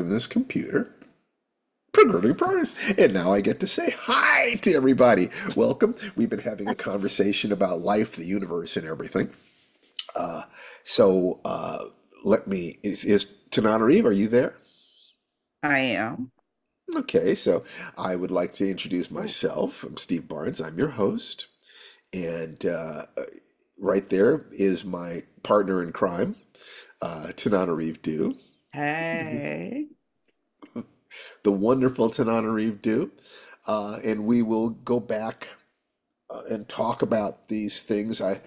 from this computer, progressing progress. And now I get to say hi to everybody. Welcome. We've been having a conversation about life, the universe, and everything. So let me, is Tananarive, are you there? I am. Okay, so I would like to introduce myself. I'm Steve Barnes. I'm your host. And right there is my partner in crime, Tananarive Dew, Hey. the wonderful Tananarive Dew. And we will go back and talk about these things. I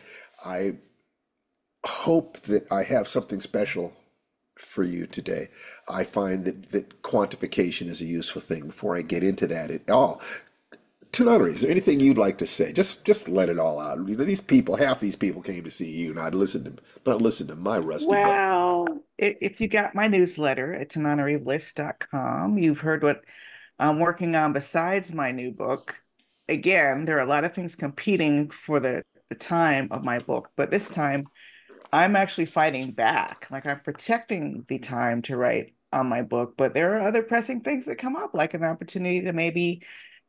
hope that I have something special for you today. I find that quantification is a useful thing. Before I get into that at all, Tananarive, is there anything you'd like to say? Just let it all out. You know, these people, half these people came to see you, not listen to my rusty butt. Well, if you got my newsletter at tananarivelist.com, you've heard what I'm working on besides my new book. Again, there are a lot of things competing for the time of my book, but this time I'm actually fighting back. Like I'm protecting the time to write on my book, but there are other pressing things that come up, like an opportunity to maybe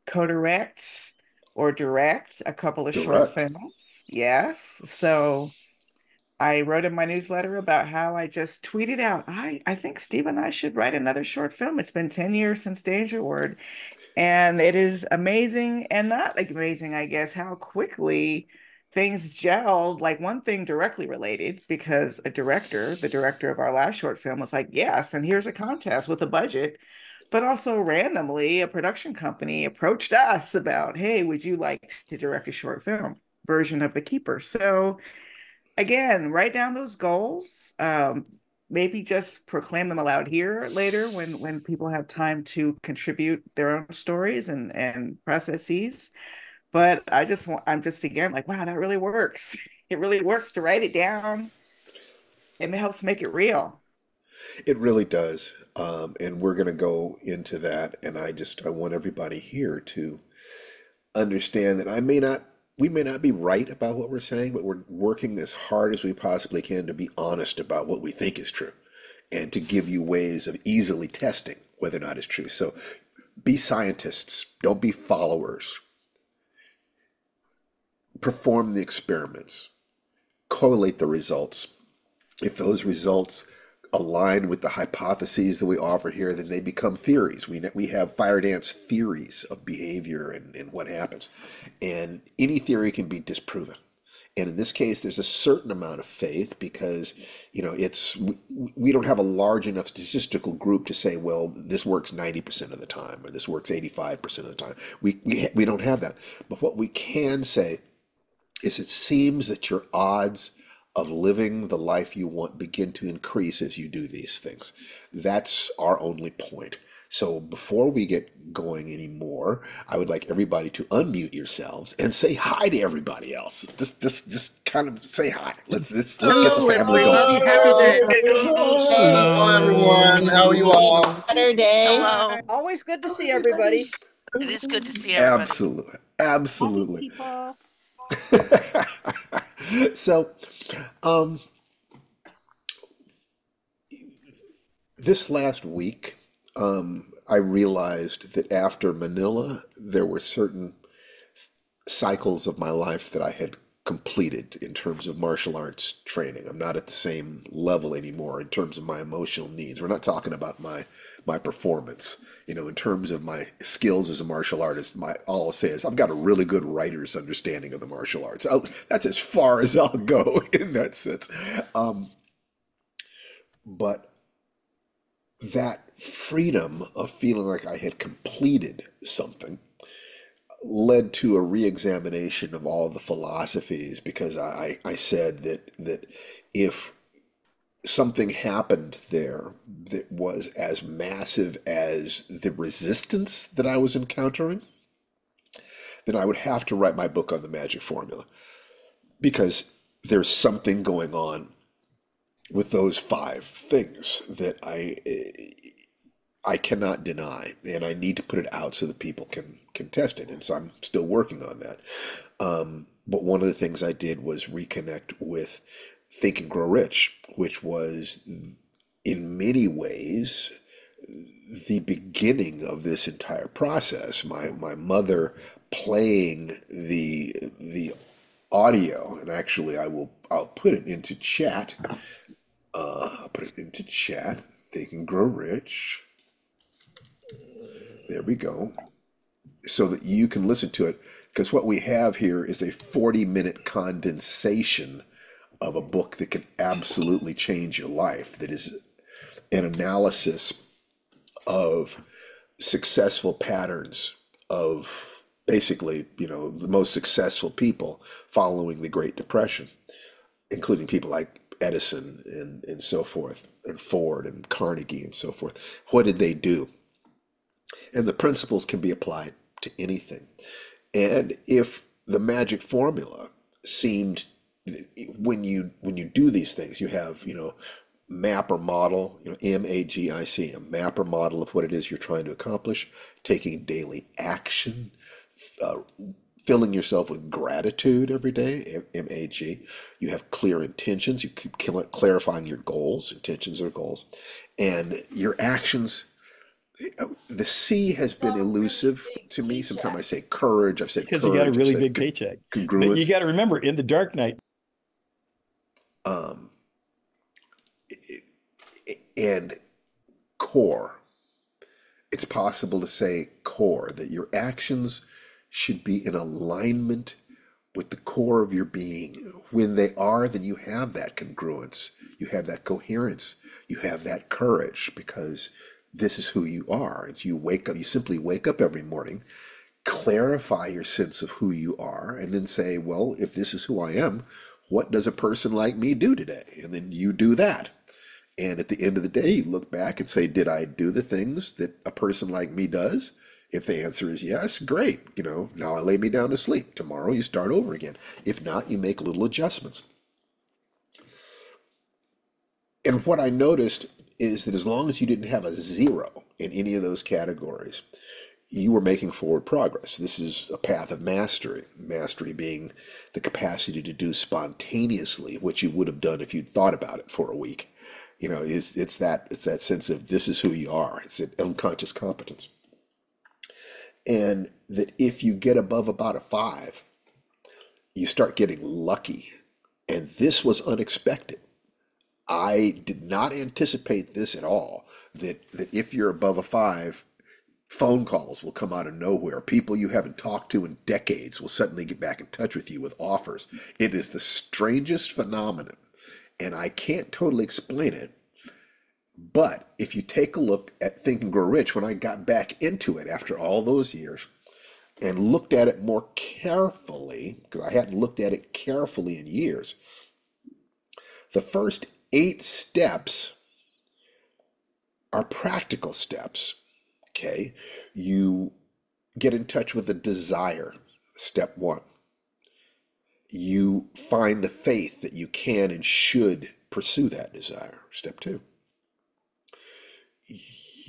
co-direct or direct a couple of short Direct. films. Yes. So I wrote in my newsletter about how I just tweeted out, I think Steve and I should write another short film. It's been 10 years since Danger Word. And it is amazing and not like amazing, I guess, how quickly things gelled. Like one thing directly related, because the director of our last short film was like, yes, and here's a contest with a budget. But also randomly, a production company approached us about, hey, would you like to direct a short film version of The Keeper? So again, write down those goals. Maybe just proclaim them aloud here later when people have time to contribute their own stories and processes. But I'm just again like, wow, that really works. It really works to write it down and it helps make it real. It really does. And we're going to go into that. And I want everybody here to understand that we may not be right about what we're saying, but we're working as hard as we possibly can to be honest about what we think is true and to give you ways of easily testing whether or not it's true. So be scientists, don't be followers. Perform the experiments, correlate the results. If those results align with the hypotheses that we offer here, then they become theories. We have Firedance theories of behavior and what happens. And any theory can be disproven. And in this case, there's a certain amount of faith because, we don't have a large enough statistical group to say, well, this works 90% of the time or this works 85% of the time. We don't have that. But what we can say is it seems that your odds of living the life you want begin to increase as you do these things. That's our only point. So before we get going anymore, I would like everybody to unmute yourselves and say hi to everybody else. Just kind of say hi. Let's get the Hello, family going. everybody. Happy day. Hello, everyone. How are you all? Hello. Saturday. Hello. Always good to see everybody. It is good to see everybody. Absolutely, Happy absolutely. people. So, um, this last week, I realized that after Manila, there were certain cycles of my life that I had completed in terms of martial arts training. I'm not at the same level anymore in terms of my emotional needs. We're not talking about my performance. In terms of my skills as a martial artist, my all I'll say is I've got a really good writer's understanding of the martial arts. That's as far as I'll go in that sense. Um, but that freedom of feeling like I had completed something led to a re-examination of all the philosophies because I said that if something happened there that was as massive as the resistance that I was encountering, then I would have to write my book on the magic formula because there's something going on with those five things that I cannot deny, and I need to put it out so that people can test it. And so I'm still working on that. But one of the things I did was reconnect with Think and Grow Rich, which was in many ways the beginning of this entire process. My mother playing the audio, and actually I'll put it into chat. I'll put it into chat. Think and Grow Rich. There we go. So that you can listen to it, because what we have here is a 40-minute condensation of a book that can absolutely change your life. That is an analysis of successful patterns of basically, the most successful people following the Great Depression, including people like Edison and so forth, and Ford and Carnegie and so forth. What did they do? And the principles can be applied to anything. And if the magic formula seemed, when you do these things, you have, map or model, MAGIC, a map or model of what it is you're trying to accomplish, taking daily action, uh, filling yourself with gratitude every day, MAG. You have clear intentions. You keep clarifying your goals. Intentions are goals, and your actions. The C has been elusive to me. Sometimes I say courage. I've said Because you got a courage. I've really said big paycheck. But you congruence. got to remember, in the Dark Knight, Um, and core. It's possible to say core, that your actions should be in alignment with the core of your being. When they are, then you have that congruence, you have that coherence, you have that courage, because this is who you are. As you wake up, you simply wake up every morning, clarify your sense of who you are, and then say, well, if this is who I am, what does a person like me do today? And then you do that. And at the end of the day, you look back and say, did I do the things that a person like me does? If the answer is yes, great. Now I lay me down to sleep. Tomorrow you start over again. If not, you make little adjustments. And what I noticed is that as long as you didn't have a zero in any of those categories, you were making forward progress. This is a path of mastery. Mastery being the capacity to do spontaneously what you would have done if you'd thought about it for a week. It's that sense of this is who you are. It's an unconscious competence. And that if you get above about a 5, you start getting lucky. And this was unexpected. I did not anticipate this at all. That if you're above a 5, phone calls will come out of nowhere. People you haven't talked to in decades will suddenly get back in touch with you with offers. It is the strangest phenomenon, and I can't totally explain it. But if you take a look at Think and Grow Rich, when I got back into it after all those years and looked at it more carefully, because I hadn't looked at it carefully in years, the first 8 steps are practical steps. Okay, you get in touch with a desire, step 1. You find the faith that you can and should pursue that desire, step 2.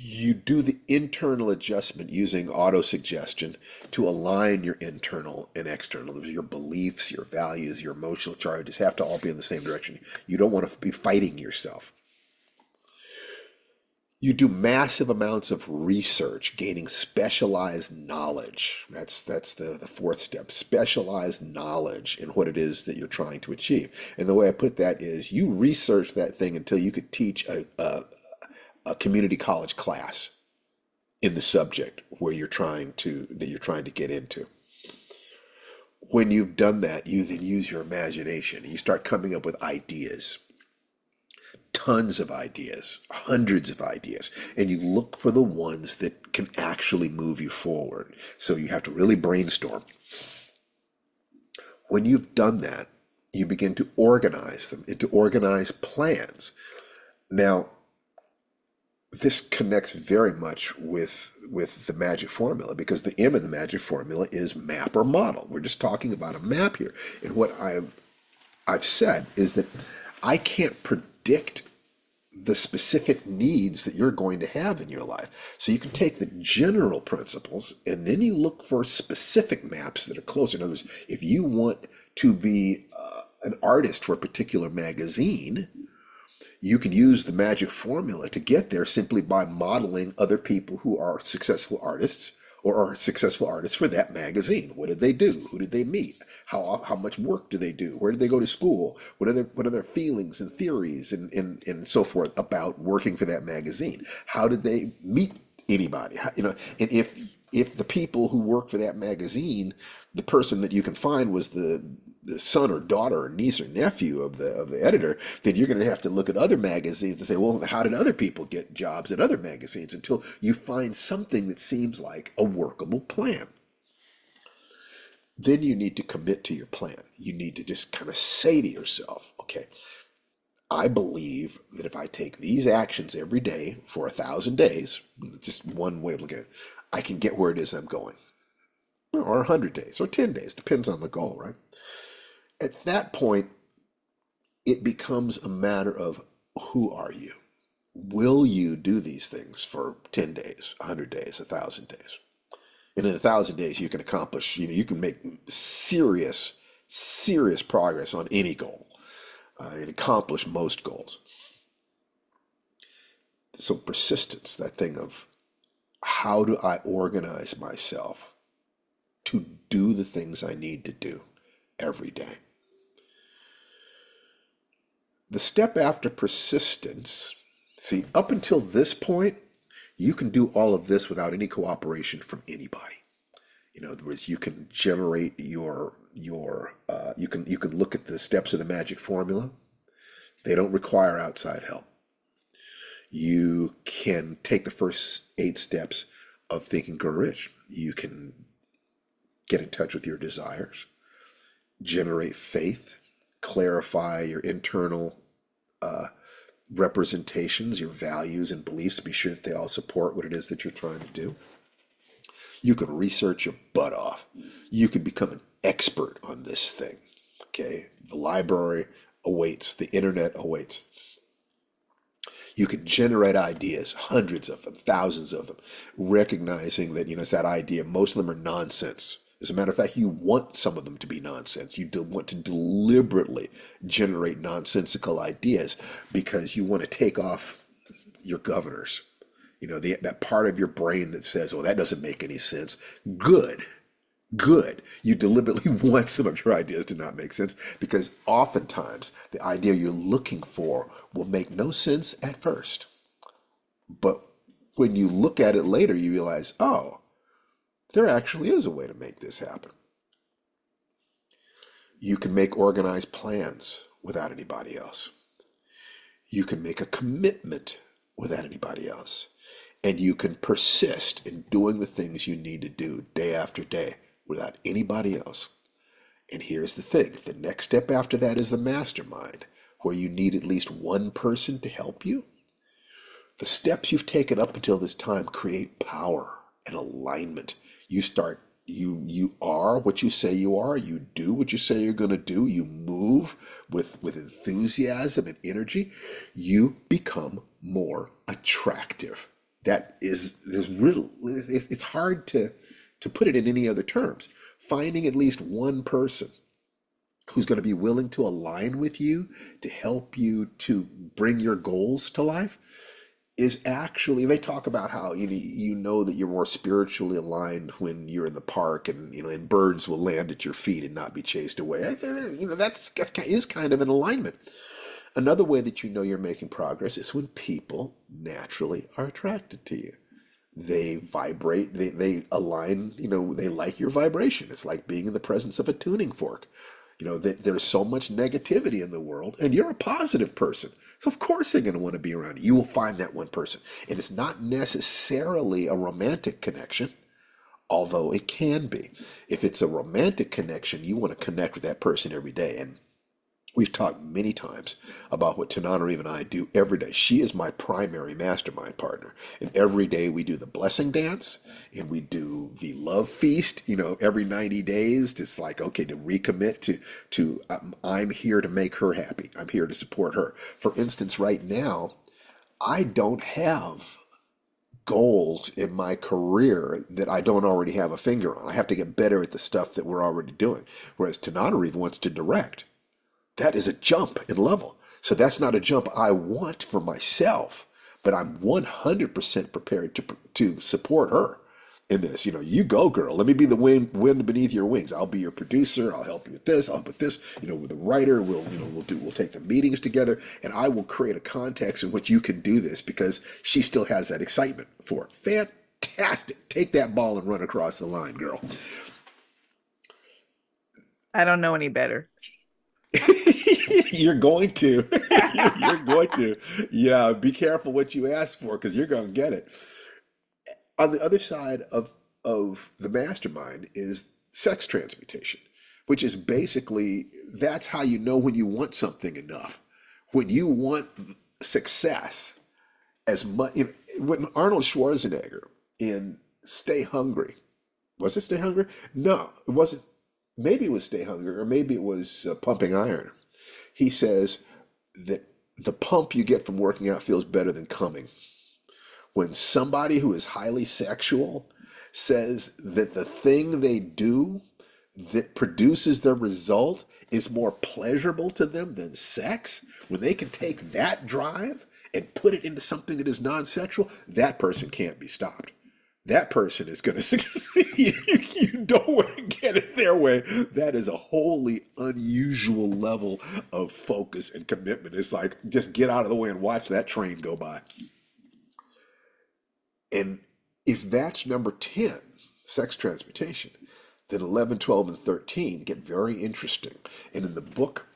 You do the internal adjustment using auto-suggestion to align your internal and external. Your beliefs, your values, your emotional charges have to all be in the same direction. You don't want to be fighting yourself. You do massive amounts of research, gaining specialized knowledge. That's the 4th step, specialized knowledge in what it is that you're trying to achieve. And the way I put that is you research that thing until you could teach a community college class in the subject that you're trying to get into. When you've done that, you then use your imagination. You start coming up with ideas. Tons of ideas, hundreds of ideas, and you look for the ones that can actually move you forward. So you have to really brainstorm. When you've done that, you begin to organize them into organized plans. Now, this connects very much with the magic formula, because the M in the magic formula is map or model. We're just talking about a map here. And what I've said is that I can't predict the specific needs that you're going to have in your life. So you can take the general principles and then you look for specific maps that are closer. In other words, if you want to be an artist for a particular magazine, You can use the magic formula to get there simply by modeling other people who are successful artists or are successful artists for that magazine. What did they do? Who did they meet? How much work do they do? Where did they go to school? What are their feelings and theories and so forth about working for that magazine? How did they meet anybody? And if the people who work for that magazine, the person that you can find was the son or daughter or niece or nephew of the editor, then you're going to have to look at other magazines and say, well, how did other people get jobs at other magazines, until you find something that seems like a workable plan. Then you need to commit to your plan. You need to just kind of say to yourself, okay, I believe that if I take these actions every day for 1,000 days, just one way of looking at it, I can get where it is I'm going. Or 100 days, or 10 days, depends on the goal, right? At that point, it becomes a matter of, who are you? Will you do these things for 10 days, 100 days, 1,000 days? And in 1,000 days, you can accomplish, you can make serious, serious progress on any goal and accomplish most goals. So persistence, that thing of, how do I organize myself to do the things I need to do every day? The step after persistence, see, up until this point, you can do all of this without any cooperation from anybody. In other words, you can generate you can look at the steps of the magic formula. They don't require outside help. You can take the first 8 steps of Think and Grow Rich. You can get in touch with your desires, generate faith, clarify your internal representations, your values and beliefs, to be sure that they all support what it is that you're trying to do. You can research your butt off. You can become an expert on this thing. Okay, the library awaits, the internet awaits. You can generate ideas, hundreds of them, thousands of them, recognizing that, it's that idea, most of them are nonsense. As a matter of fact, you want some of them to be nonsense. You want to deliberately generate nonsensical ideas because you want to take off your governors. That part of your brain that says, oh, that doesn't make any sense. Good. You deliberately want some of your ideas to not make sense, because oftentimes the idea you're looking for will make no sense at first. But when you look at it later, you realize, oh, there actually is a way to make this happen. You can make organized plans without anybody else. You can make a commitment without anybody else. And you can persist in doing the things you need to do day after day without anybody else. And here's the thing. The next step after that is the mastermind, where you need at least one person to help you. The steps you've taken up until this time create power and alignment. You are what you say you are. You do what you say you're going to do. You move with enthusiasm and energy. You become more attractive. That is real. It's hard to put it in any other terms. Finding at least one person who's going to be willing to align with you, to help you to bring your goals to life, is actually, they talk about how you know that you're more spiritually aligned when you're in the park, and birds will land at your feet and not be chased away. That is kind of an alignment. Another way that you know you're making progress is when people naturally are attracted to you. They vibrate, they align, they like your vibration. It's like being in the presence of a tuning fork. There's so much negativity in the world, and you're a positive person. So of course they're going to want to be around you. You will find that one person. And it's not necessarily a romantic connection, although it can be. If it's a romantic connection, you want to connect with that person every day. And we've talked many times about what Tananarive and I do every day. She is my primary mastermind partner. And every day we do the blessing dance and we do the love feast, every 90 days. It's like, okay, to recommit to I'm here to make her happy. I'm here to support her. For instance, right now, I don't have goals in my career that I don't already have a finger on. I have to get better at the stuff that we're already doing. Whereas Tananarive wants to direct. That is a jump in level. So that's not a jump I want for myself, but I'm 100% prepared to support her in this. You go, girl. Let me be the wind beneath your wings. I'll be your producer. I'll help you with this. I'll help with this. With the writer, we'll take the meetings together, and I will create a context in which you can do this because she still has that excitement for it. Fantastic. Take that ball and run across the line, girl. I don't know any better. You're going to. You're going to. Yeah, be careful what you ask for because you're going to get it. On the other side of the mastermind is sex transmutation, which is basically that's how you know when you want something enough. When you want success as much. When Arnold Schwarzenegger in Stay Hungry, was it Stay Hungry? No, it wasn't. Maybe it was Stay Hungry, or maybe it was Pumping Iron. He says that the pump you get from working out feels better than coming. When somebody who is highly sexual says that the thing they do that produces the result is more pleasurable to them than sex, when they can take that drive and put it into something that is non-sexual, that person can't be stopped. That person is going to succeed. You don't want to get it their way. That is a wholly unusual level of focus and commitment. It's like, just get out of the way and watch that train go by. And if that's number 10, sex transmutation, then 11, 12, and 13 get very interesting. And in the book,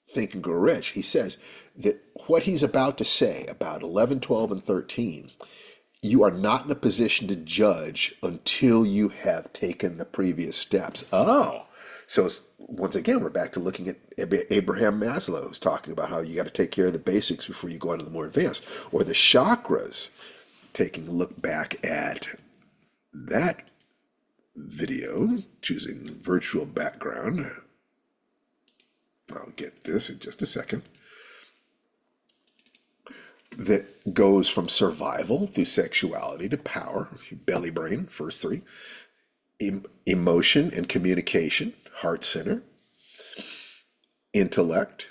Think and Grow Rich, he says that what he's about to say about 11, 12, and 13, you are not in a position to judge until you have taken the previous steps. Oh, so once again, we're back to looking at Abraham Maslow, who's talking about how you got to take care of the basics before you go into the more advanced, or the chakras. Taking a look back at that video, choosing virtual background. I'll get this in just a second. That goes from survival through sexuality to power, belly brain, first three, emotion and communication, heart center, intellect,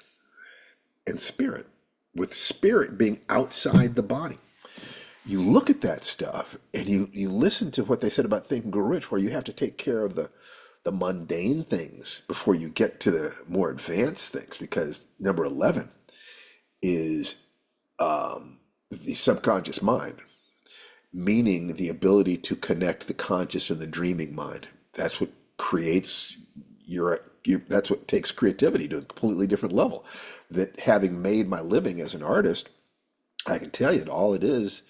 and spirit, with spirit being outside the body. You look at that stuff and you listen to what they said about Think and Grow Rich, where you have to take care of the mundane things before you get to the more advanced things, because number 11 is the subconscious mind, meaning the ability to connect the conscious and the dreaming mind. That's what creates that's what takes creativity to a completely different level. That, having made my living as an artist, I can tell you that all it is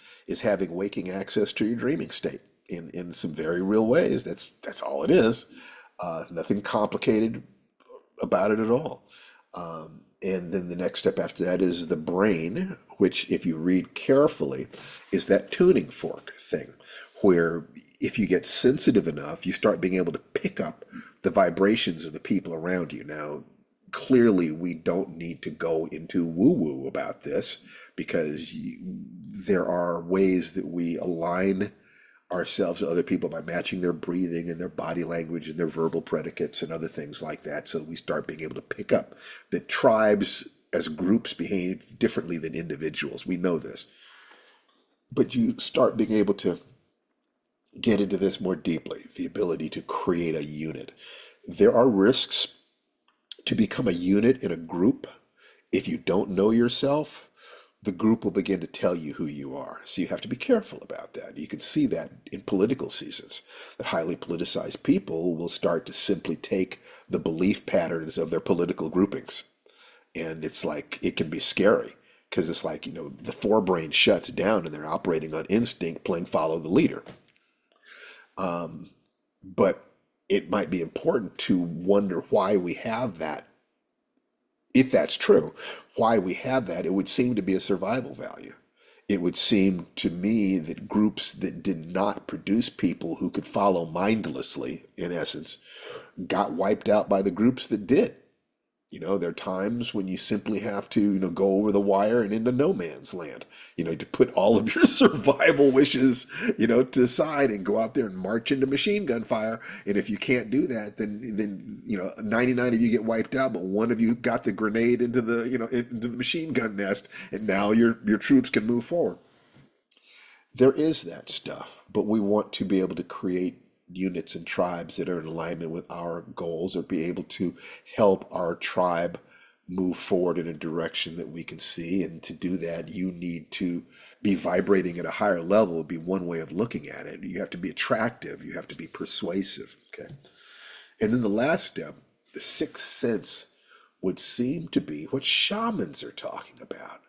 having waking access to your dreaming state in some very real ways. That's all it is. Nothing complicated about it at all. And then the next step after that is the brain, which, if you read carefully, is that tuning fork thing, where if you get sensitive enough, you start being able to pick up the vibrations of the people around you. Now, clearly, we don't need to go into woo-woo about this, because there are ways that we align ourselves to other people by matching their breathing and their body language and their verbal predicates and other things like that. So we start being able to pick up that tribes as groups behave differently than individuals. We know this. But you start being able to get into this more deeply, the ability to create a unit. There are risks to become a unit in a group. If you don't know yourself, the group will begin to tell you who you are. So you have to be careful about that. You can see that in political seasons, that highly politicized people will start to simply take the belief patterns of their political groupings. And it's like, it can be scary, because it's like, the forebrain shuts down and they're operating on instinct, playing follow the leader. But it might be important to wonder why we have that. If that's true, why we have that, it would seem to be a survival value. It would seem to me that groups that did not produce people who could follow mindlessly, in essence, got wiped out by the groups that did. There are times when you simply have to, go over the wire and into no man's land, to put all of your survival wishes, to the side and go out there and march into machine gun fire. And if you can't do that, then 99 of you get wiped out, but one of you got the grenade into the machine gun nest, and now your troops can move forward. There is that stuff, but we want to be able to create units and tribes that are in alignment with our goals, or be able to help our tribe move forward in a direction that we can see. And to do that, you need to be vibrating at a higher level, would be one way of looking at it. You have to be attractive, you have to be persuasive. Okay. And then the last step, the sixth sense, would seem to be what shamans are talking about,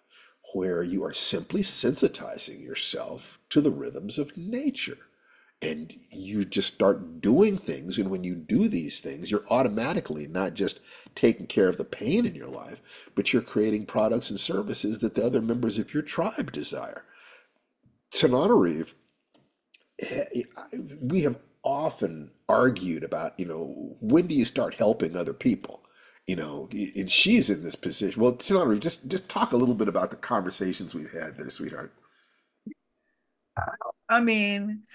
where you are simply sensitizing yourself to the rhythms of nature. And you just start doing things. And when you do these things, you're automatically not just taking care of the pain in your life, but you're creating products and services that the other members of your tribe desire. Tananarive, we have often argued about, when do you start helping other people? And she's in this position. Well, Tananarive, just talk a little bit about the conversations we've had there, sweetheart. I mean,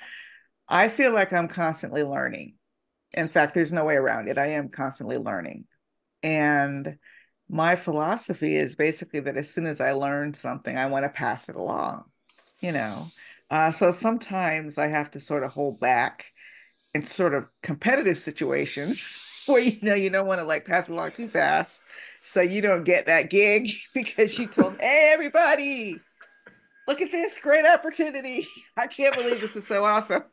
I feel like I'm constantly learning. In fact, there's no way around it. I am constantly learning. And my philosophy is basically that as soon as I learn something, I want to pass it along, you know. So sometimes I have to sort of hold back in sort of competitive situations where you don't want to like pass it along too fast. So you don't get that gig because you told, hey, everybody, look at this great opportunity. I can't believe this is so awesome.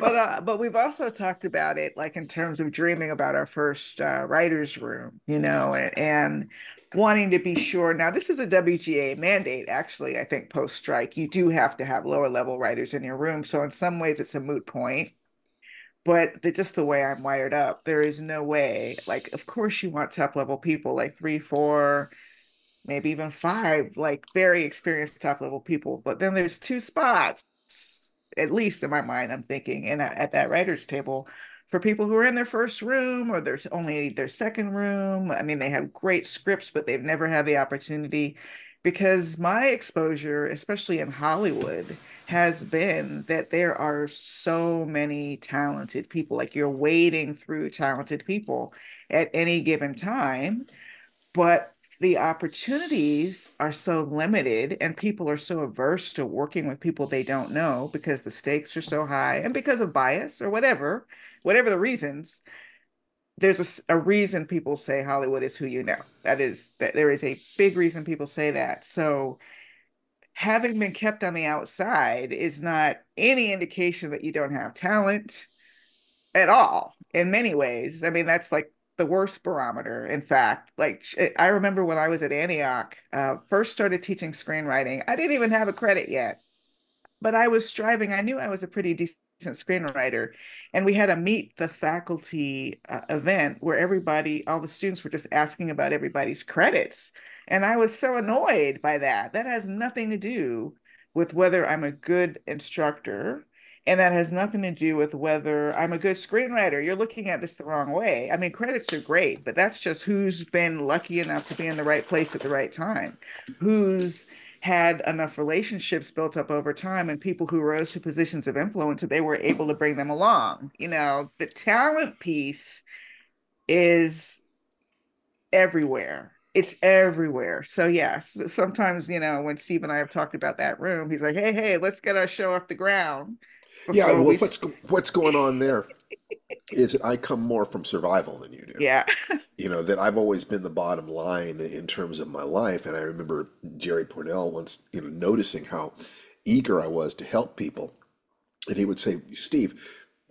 But we've also talked about it like in terms of dreaming about our first writers room, and wanting to be sure. Now, this is a WGA mandate, actually. I think post strike, you do have to have lower level writers in your room. So in some ways, it's a moot point. But just the way I'm wired up, there is no way. Like, of course, you want top level people, like 3, 4, maybe even 5, like very experienced top level people. But then there's 2 spots, at least in my mind, I'm thinking, and at that writer's table for people who are in their first room or there's only their second room. I mean, they have great scripts, but they've never had the opportunity because my exposure, especially in Hollywood, has been that there are so many talented people. Like you're wading through talented people at any given time, but the opportunities are so limited and people are so averse to working with people they don't know because the stakes are so high and because of bias or whatever the reasons. There's a reason people say Hollywood is who you know. That there is a big reason people say that. So having been kept on the outside is not any indication that you don't have talent at all in many ways. I mean, that's like the worst barometer. In fact, like I remember when I was at Antioch, first started teaching screenwriting. I didn't even have a credit yet, but I was striving. I knew I was a pretty decent screenwriter. And we had a meet the faculty event where all the students were just asking about everybody's credits. And I was so annoyed by that. That has nothing to do with whether I'm a good instructor. And that has nothing to do with whether I'm a good screenwriter. You're looking at this the wrong way. I mean, credits are great, but that's just who's been lucky enough to be in the right place at the right time, who's had enough relationships built up over time and people who rose to positions of influence that they were able to bring them along. The talent piece is everywhere. It's everywhere. So yes, sometimes, when Steve and I have talked about that room, he's like, hey, let's get our show off the ground Yeah, before well, we what's going on there is I come more from survival than you do. yeah. That I've always been the bottom line in terms of my life. And I remember Jerry Pournell once, noticing how eager I was to help people. And he would say, Steve,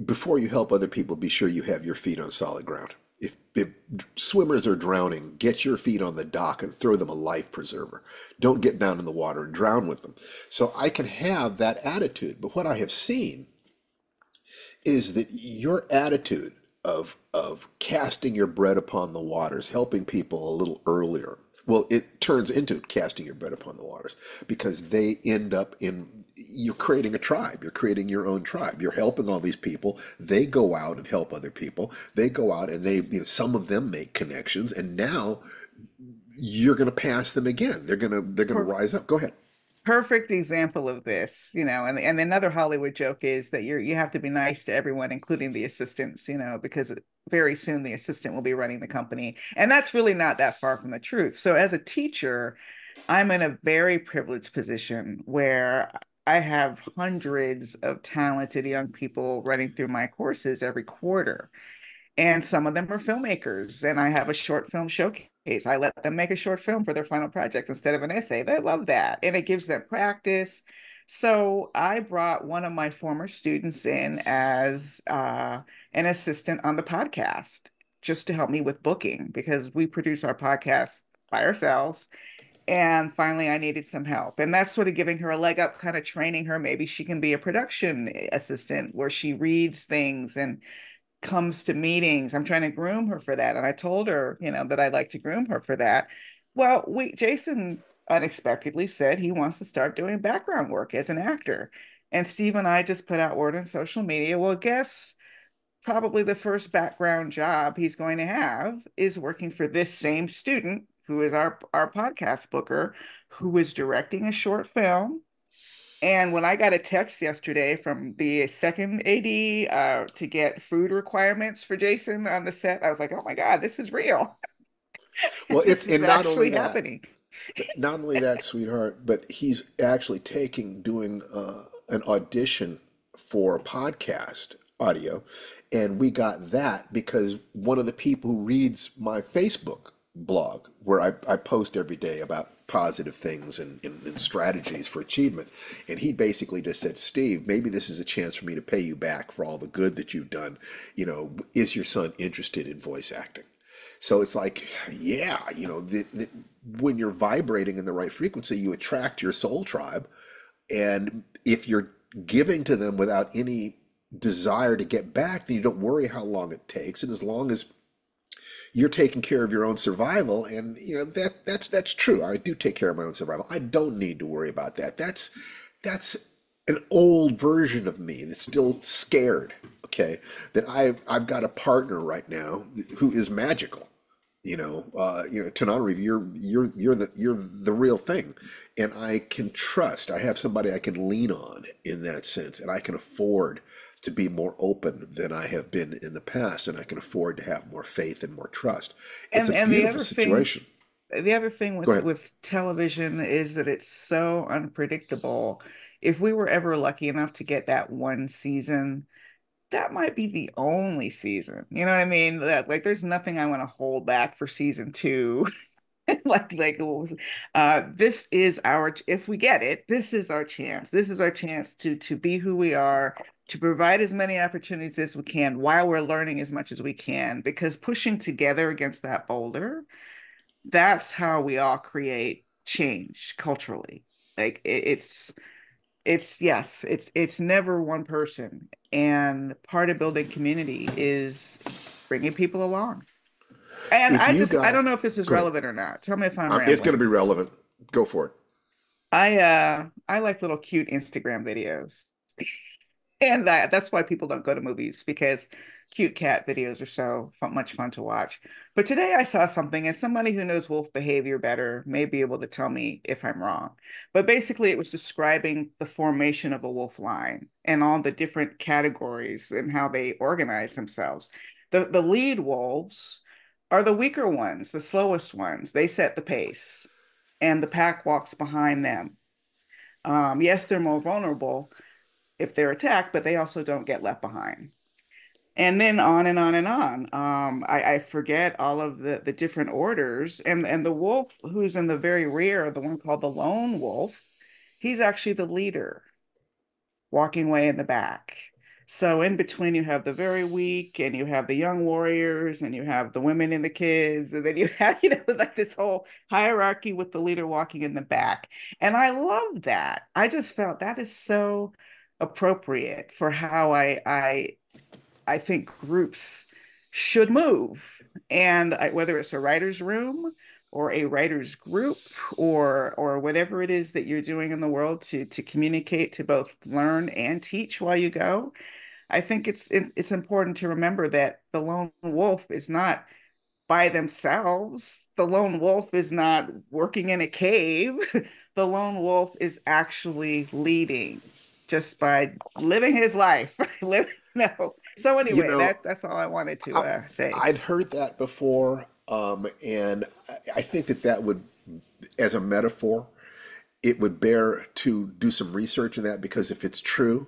before you help other people, be sure you have your feet on solid ground. If swimmers are drowning, get your feet on the dock and throw them a life preserver. Don't get down in the water and drown with them. So I can have that attitude. But what I have seen is that your attitude of casting your bread upon the waters, helping people a little earlier. Well, it turns into casting your bread upon the waters because they end up you're creating a tribe. You're creating your own tribe. You're helping all these people. They go out and help other people. They go out and some of them make connections, and now you're going to pass them again. They're going to rise up. Go ahead. Perfect example of this, and another Hollywood joke is that you have to be nice to everyone, including the assistants, because very soon the assistant will be running the company. And that's really not that far from the truth. So as a teacher, I'm in a very privileged position where I have hundreds of talented young people running through my courses every quarter. And some of them are filmmakers, and I have a short film showcase. I let them make a short film for their final project instead of an essay. They love that, and it gives them practice. So I brought one of my former students in as an assistant on the podcast, just to help me with booking, because we produce our podcast by ourselves. And finally, I needed some help. And that's sort of giving her a leg up, kind of training her. Maybe she can be a production assistant where she reads things and comes to meetings. I'm trying to groom her for that. And I told her, that I'd like to groom her for that. Well, Jason unexpectedly said he wants to start doing background work as an actor. And Steve and I just put out word on social media. Well, guess probably the first background job he's going to have is working for this same student who is our podcast booker, who is directing a short film. And when I got a text yesterday from the second AD to get food requirements for Jason on the set, I was like, oh my God, this is real. Well, This it's is and not only actually that, happening. not only that, sweetheart, but he's actually doing an audition for a podcast audio, and we got that because one of the people who reads my Facebook blog, where I post every day about positive things and strategies for achievement, and he basically just said, Steve, maybe this is a chance for me to pay you back for all the good that you've done. Is your son interested in voice acting? So it's like, yeah, when you're vibrating in the right frequency, you attract your soul tribe. And if you're giving to them without any desire to get back, then you don't worry how long it takes. And as long as you're taking care of your own survival, and that's true. I do take care of my own survival. I don't need to worry about that. That's an old version of me that's still scared. Okay, that I've got a partner right now who is magical. Tananarive, you're the real thing, and I can trust. I have somebody I can lean on in that sense, and I can afford to be more open than I have been in the past, and I can afford to have more faith and more trust. It's a And beautiful situation. the other thing Go with ahead. television is that it's so unpredictable. If we were ever lucky enough to get that one season, that might be the only season. You know what I mean? That like there's nothing I want to hold back for season two. This is our, if we get it, this is our chance. This is our chance to be who we are, to provide as many opportunities as we can while we're learning as much as we can, because pushing together against that boulder, that's how we all create change culturally. Like it's yes, it's never one person. And part of building community is bringing people along. And If you I got, don't know if this is Go ahead. relevant or not. Tell me if I'm It's going to rambling. be relevant. Go for it. I like little cute Instagram videos. And that's why people don't go to movies, because cute cat videos are so much fun to watch. But today I saw something, and somebody who knows wolf behavior better may be able to tell me if I'm wrong. But basically, it was describing the formation of a wolf line and all the different categories and how they organize themselves. The lead wolves are the weaker ones, the slowest ones. They set the pace, and the pack walks behind them. Yes, they're more vulnerable if they're attacked, but they also don't get left behind. And then on and on and on. I forget all of the different orders. And the wolf who's in the very rear, the one called the lone wolf, he's actually the leader, walking way in the back. So in between, you have the very weak, and you have the young warriors, and you have the women and the kids, and then you have, like this whole hierarchy with the leader walking in the back. And I love that. I just felt that is so appropriate for how I think groups should move. And whether it's a writer's room or a writers group or whatever it is that you're doing in the world to communicate, to both learn and teach while you go. I think it's important to remember that the lone wolf is not by themselves. The lone wolf is not working in a cave. The lone wolf is actually leading just by living his life. No. So You anyway, know, that's all I wanted to I, say. I'd heard that before, and I think that that would, as a metaphor, it would bear to do some research in that because if it's true,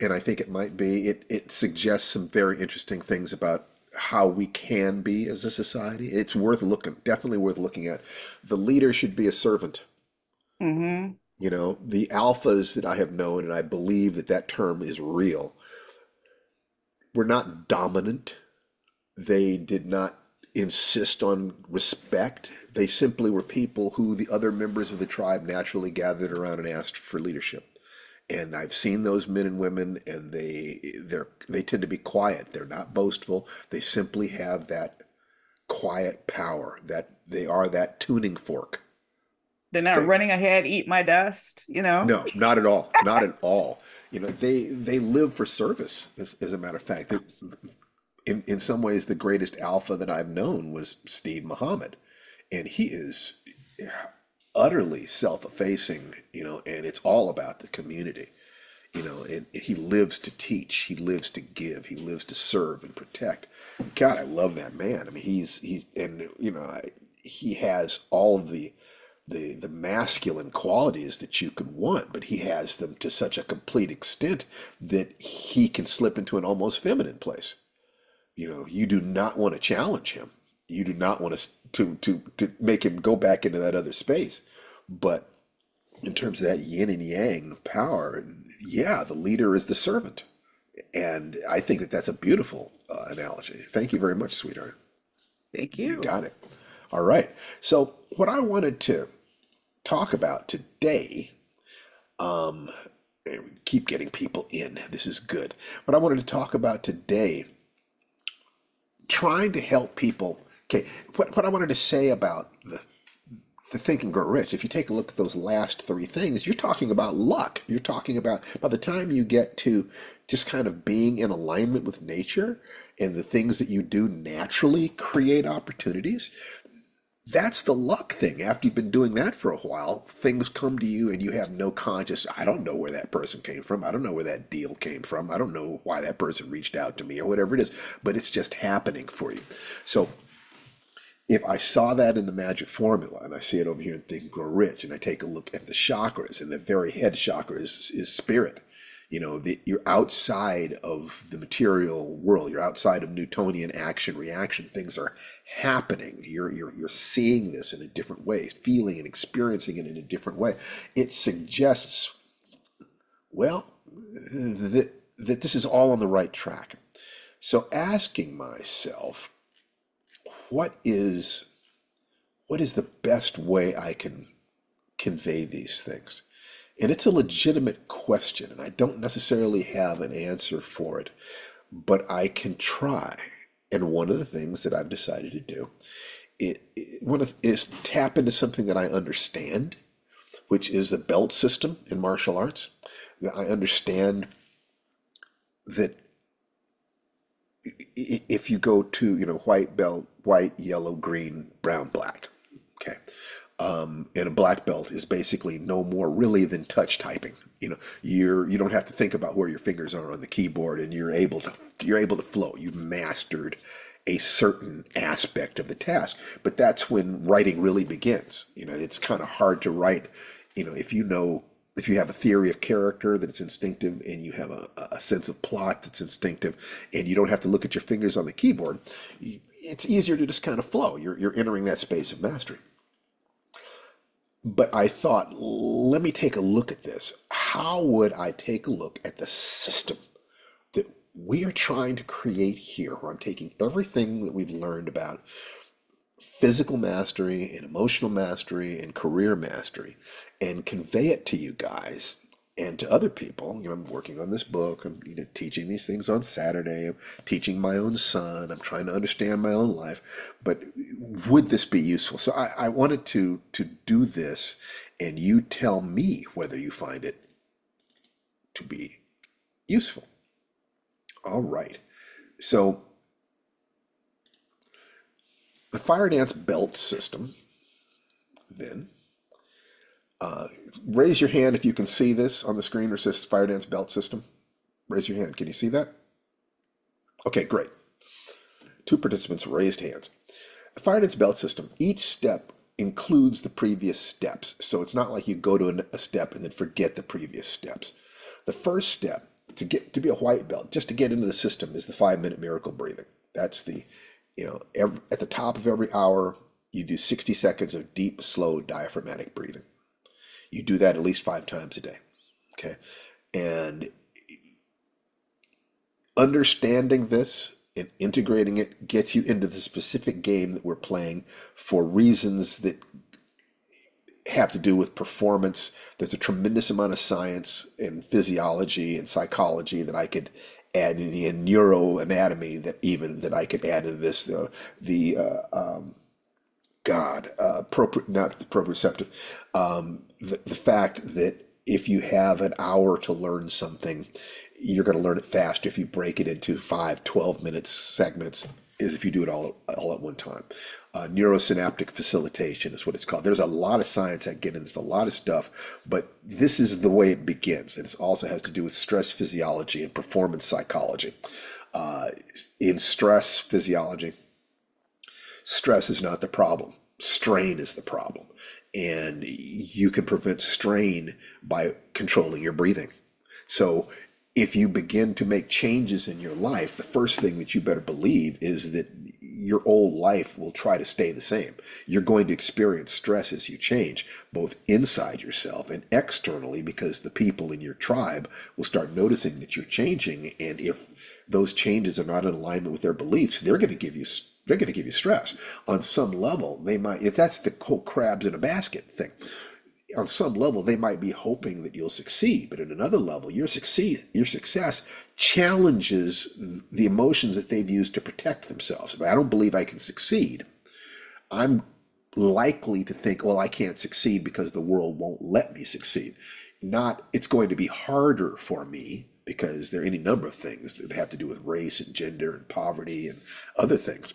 and I think it might be, it suggests some very interesting things about how we can be as a society. It's worth looking, definitely worth looking at. The leader should be a servant. Hmm. You know, the alphas that I have known, and I believe that that term is real, were not dominant. They did not insist on respect. They simply were people who the other members of the tribe naturally gathered around and asked for leadership. And I've seen those men and women, and they tend to be quiet. They're not boastful. They simply have that quiet power. That they are that tuning fork They're not thing. running ahead, eat my dust, you know? No, not at all. Not at all. You know, they live for service. As a matter of fact, in some ways, the greatest alpha that I've known was Steve Muhammad, and he is utterly self-effacing. You know, and it's all about the community. You know, and he lives to teach, he lives to give, he lives to serve and protect. God, I love that man. I mean, he's and you know, he has all of the masculine qualities that you could want, but he has them to such a complete extent that he can slip into an almost feminine place. You know, you do not want to challenge him. You do not want to make him go back into that other space. But in terms of that yin and yang of power, yeah, the leader is the servant. And I think that that's a beautiful analogy. Thank you very much, sweetheart. Thank You you. got it. All right. So, what I wanted to talk about today, and we keep getting people in. This is good. But I wanted to talk about today, trying to help people. Okay, what I wanted to say about the Think and Grow Rich, if you take a look at those last three things, you're talking about luck. You're talking about by the time you get to just kind of being in alignment with nature and the things that you do naturally create opportunities. That's the luck thing. After you've been doing that for a while, things come to you and you have no conscious, I don't know where that person came from. I don't know where that deal came from. I don't know why that person reached out to me or whatever it is, but it's just happening for you. So if I saw that in the magic formula and I see it over here in Think and Grow Rich and I take a look at the chakras and the very head chakra is spirit. You know, you're outside of the material world. You're outside of Newtonian action reaction. Things are happening. You're seeing this in a different way, feeling and experiencing it in a different way. It suggests, well, that this is all on the right track. So asking myself, what is what is the best way I can convey these things? And it's a legitimate question, and I don't necessarily have an answer for it, but I can try. And one of the things that I've decided to do is tap into something that I understand, which is the belt system in martial arts. I understand that if you go to, white belt, white, yellow, green, brown, black, okay, and a black belt is basically no more really than touch typing. You don't have to think about where your fingers are on the keyboard, and you're able to flow. You've mastered a certain aspect of the task, but that's when writing really begins. It's kind of hard to write. If you have a theory of character that's instinctive, and you have a sense of plot that's instinctive, and you don't have to look at your fingers on the keyboard, it's easier to just kind of flow. You're entering that space of mastery. But I thought, let me take a look at this. How would I take a look at the system that we are trying to create here, where I'm taking everything that we've learned about physical mastery and emotional mastery and career mastery and convey it to you guys and to other people. I'm working on this book. I'm teaching these things on Saturday. I'm teaching my own son. I'm trying to understand my own life. But would this be useful? So I wanted to do this, and you tell me whether you find it to be useful. All right. So the Firedance belt system, then, raise your hand if you can see this on the screen where it says Firedance belt system. Raise your hand. Can you see that? Okay, great. 2 participants raised hands. The Firedance belt system, each step includes the previous steps. So it's not like you go to a step and then forget the previous steps. The first step to be a white belt, just to get into the system, is the 5-minute miracle breathing. That's at the top of every hour, you do 60 seconds of deep, slow diaphragmatic breathing. You do that at least 5 times a day. Okay. And understanding this and integrating it gets you into the specific game that we're playing for reasons that have to do with performance. There's a tremendous amount of science and physiology and psychology that I could add in neuroanatomy that I could add in this. Not the proprioceptive. The fact that if you have an hour to learn something, you're going to learn it faster if you break it into 5, 12 minute segments, is if you do it all at one time. Neurosynaptic facilitation is what it's called. There's a lot of science that get in this, a lot of stuff, but this is the way it begins. And it also has to do with stress physiology and performance psychology. In stress physiology, stress is not the problem. Strain is the problem. And you can prevent strain by controlling your breathing. So if you begin to make changes in your life, the first thing that you better believe is that your old life will try to stay the same. You're going to experience stress as you change, both inside yourself and externally, because the people in your tribe will start noticing that you're changing. And if those changes are not in alignment with their beliefs, they're going to give you stress. On some level, they might, if that's the whole crabs in a basket thing, on some level, they might be hoping that you'll succeed, but at another level, your success challenges the emotions that they've used to protect themselves. If I don't believe I can succeed, I'm likely to think, well, I can't succeed because the world won't let me succeed. Not, it's going to be harder for me, because there are any number of things that have to do with race and gender and poverty and other things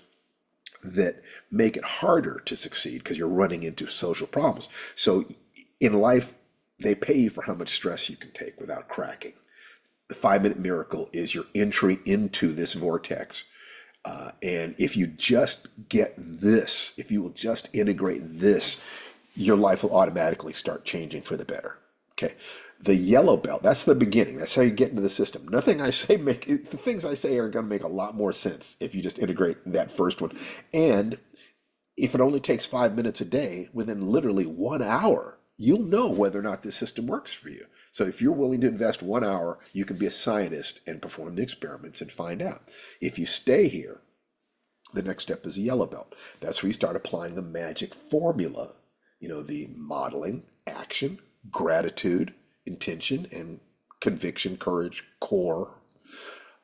that make it harder to succeed because you're running into social problems. So in life, they pay you for how much stress you can take without cracking. The 5-minute miracle is your entry into this vortex. And if you just get this, if you will just integrate this, your life will automatically start changing for the better. Okay. The yellow belt, that's the beginning. That's how you get into the system. Nothing I say the things I say are going to make a lot more sense if you just integrate that first one. And if it only takes 5 minutes a day, within literally 1 hour, you'll know whether or not this system works for you. So if you're willing to invest 1 hour, you can be a scientist and perform the experiments and find out. If you stay here, the next step is a yellow belt. That's where you start applying the magic formula, the modeling, action, gratitude, intention, and conviction, courage, core,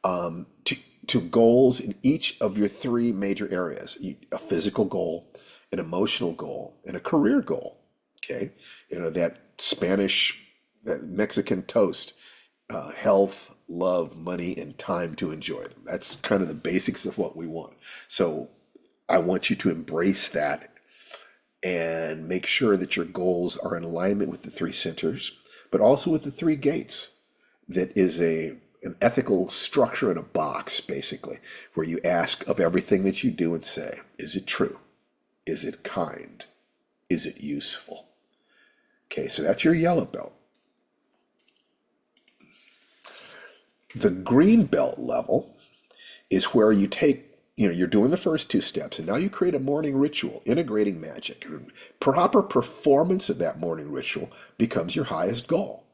to goals in each of your 3 major areas: a physical goal, an emotional goal, and a career goal. Okay, that Mexican toast: health, love, money, and time to enjoy them. That's kind of the basics of what we want. So I want you to embrace that and make sure that your goals are in alignment with the 3 centers, but also with the 3 gates. That is an ethical structure in a box, basically, where you ask of everything that you do and say: is it true? Is it kind? Is it useful? Okay, so that's your yellow belt. The green belt level is where you take, you're doing the first 2 steps, and now you create a morning ritual, integrating magic. Proper performance of that morning ritual becomes your highest goal.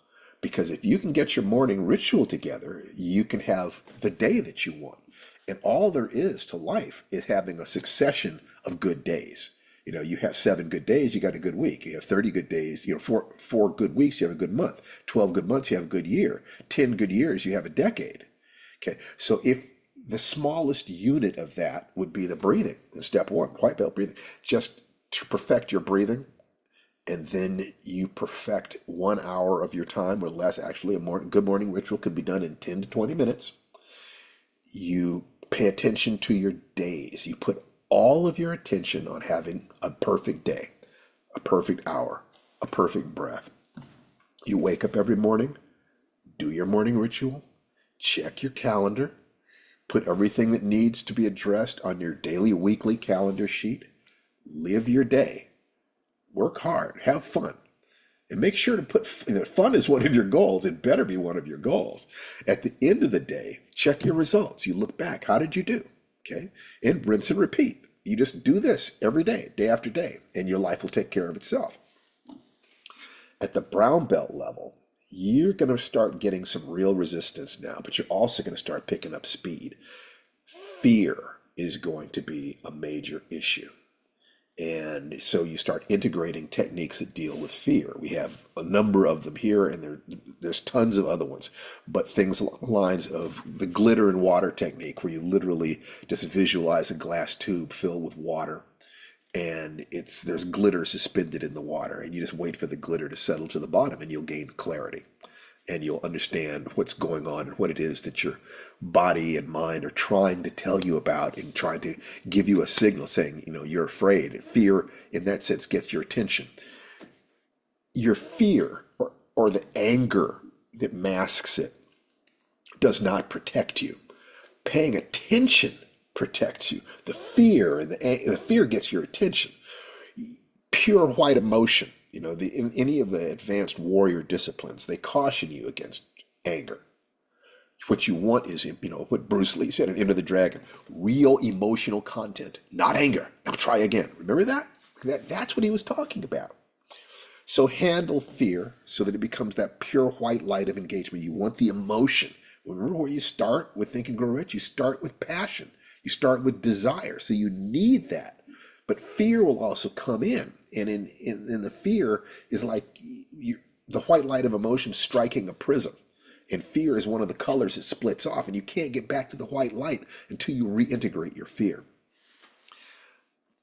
Because if you can get your morning ritual together, you can have the day that you want. And all there is to life is having a succession of good days. You have 7 good days, you got a good week. You have 30 good days, four good weeks, you have a good month. 12 good months, you have a good year. 10 good years, you have a decade. Okay, so if the smallest unit of that would be the breathing in step one, white belt breathing, just to perfect your breathing, and then you perfect 1 hour of your time or less. Actually, good morning ritual can be done in 10 to 20 minutes. You pay attention to your days. You put all of your attention on having a perfect day, a perfect hour, a perfect breath. You wake up every morning, do your morning ritual, check your calendar, put everything that needs to be addressed on your daily, weekly calendar sheet, live your day, work hard, have fun. And make sure to put fun is one of your goals. It better be one of your goals. At the end of the day, check your results. You look back. How did you do? Okay. And rinse and repeat. You just do this every day, day after day, and your life will take care of itself. At the brown belt level, you're going to start getting some real resistance now, but you're also going to start picking up speed. Fear is going to be a major issue. And so you start integrating techniques that deal with fear. We have a number of them here, and there's tons of other ones. But things along the lines of the glitter and water technique, where you literally just visualize a glass tube filled with water, and there's glitter suspended in the water, and you just wait for the glitter to settle to the bottom, and you'll gain clarity. And you'll understand what's going on and what it is that your body and mind are trying to tell you about and trying to give you a signal saying, you're afraid. Fear, in that sense, gets your attention. Your fear or the anger that masks it does not protect you. Paying attention protects you. The fear and the fear gets your attention. Pure white emotion. In any of the advanced warrior disciplines, they caution you against anger. What you want is, what Bruce Lee said in Enter the Dragon, real emotional content, not anger. Now try again. Remember that? That's what he was talking about. So handle fear so that it becomes that pure white light of engagement. You want the emotion. Remember where you start with Think and Grow Rich? You start with passion. You start with desire. So you need that. But fear will also come in. And in the fear is like the white light of emotion striking a prism. And fear is one of the colors that splits off. And you can't get back to the white light until you reintegrate your fear.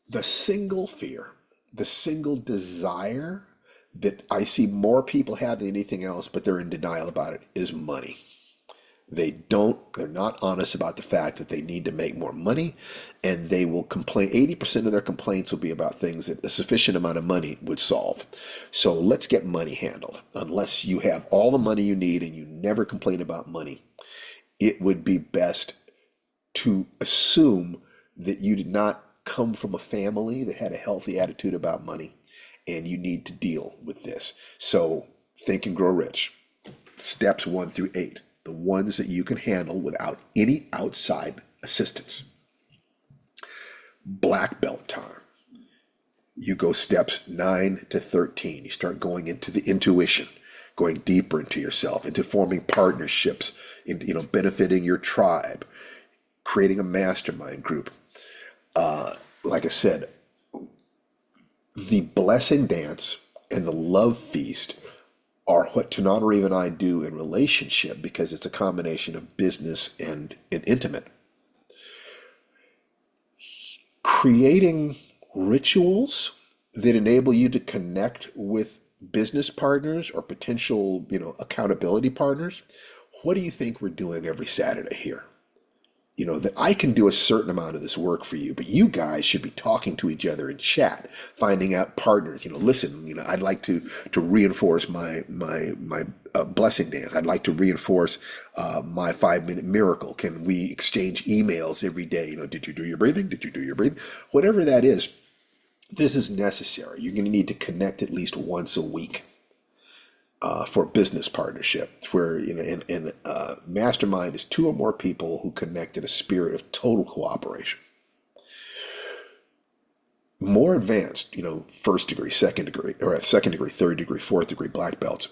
The single fear, the single desire that I see more people have than anything else, but they're in denial about it, is money. They're not honest about the fact that they need to make more money, and they will complain. 80% of their complaints will be about things that a sufficient amount of money would solve. So let's get money handled. Unless you have all the money you need and you never complain about money, it would be best to assume that you did not come from a family that had a healthy attitude about money, and you need to deal with this. So Think and Grow Rich, steps 1 through 8. The ones that you can handle without any outside assistance. Black belt time. You go steps 9 to 13. You start going into the intuition, going deeper into yourself, into forming partnerships, into benefiting your tribe, creating a mastermind group. Like I said, the blessing dance and the love feast are what Tananarive and I do in relationship, because it's a combination of business and intimate. Creating rituals that enable you to connect with business partners or potential, accountability partners. What do you think we're doing every Saturday here? That I can do a certain amount of this work for you, but you guys should be talking to each other in chat, finding out partners. Listen, I'd like to reinforce my blessing dance. I'd like to reinforce my 5-minute miracle. Can we exchange emails every day? Did you do your breathing? Did you do your breathing? Whatever that is, this is necessary. You're going to need to connect at least once a week. For business partnership, where mastermind is 2 or more people who connect in a spirit of total cooperation. More advanced, first degree, second degree, or second degree, third degree, fourth degree black belts,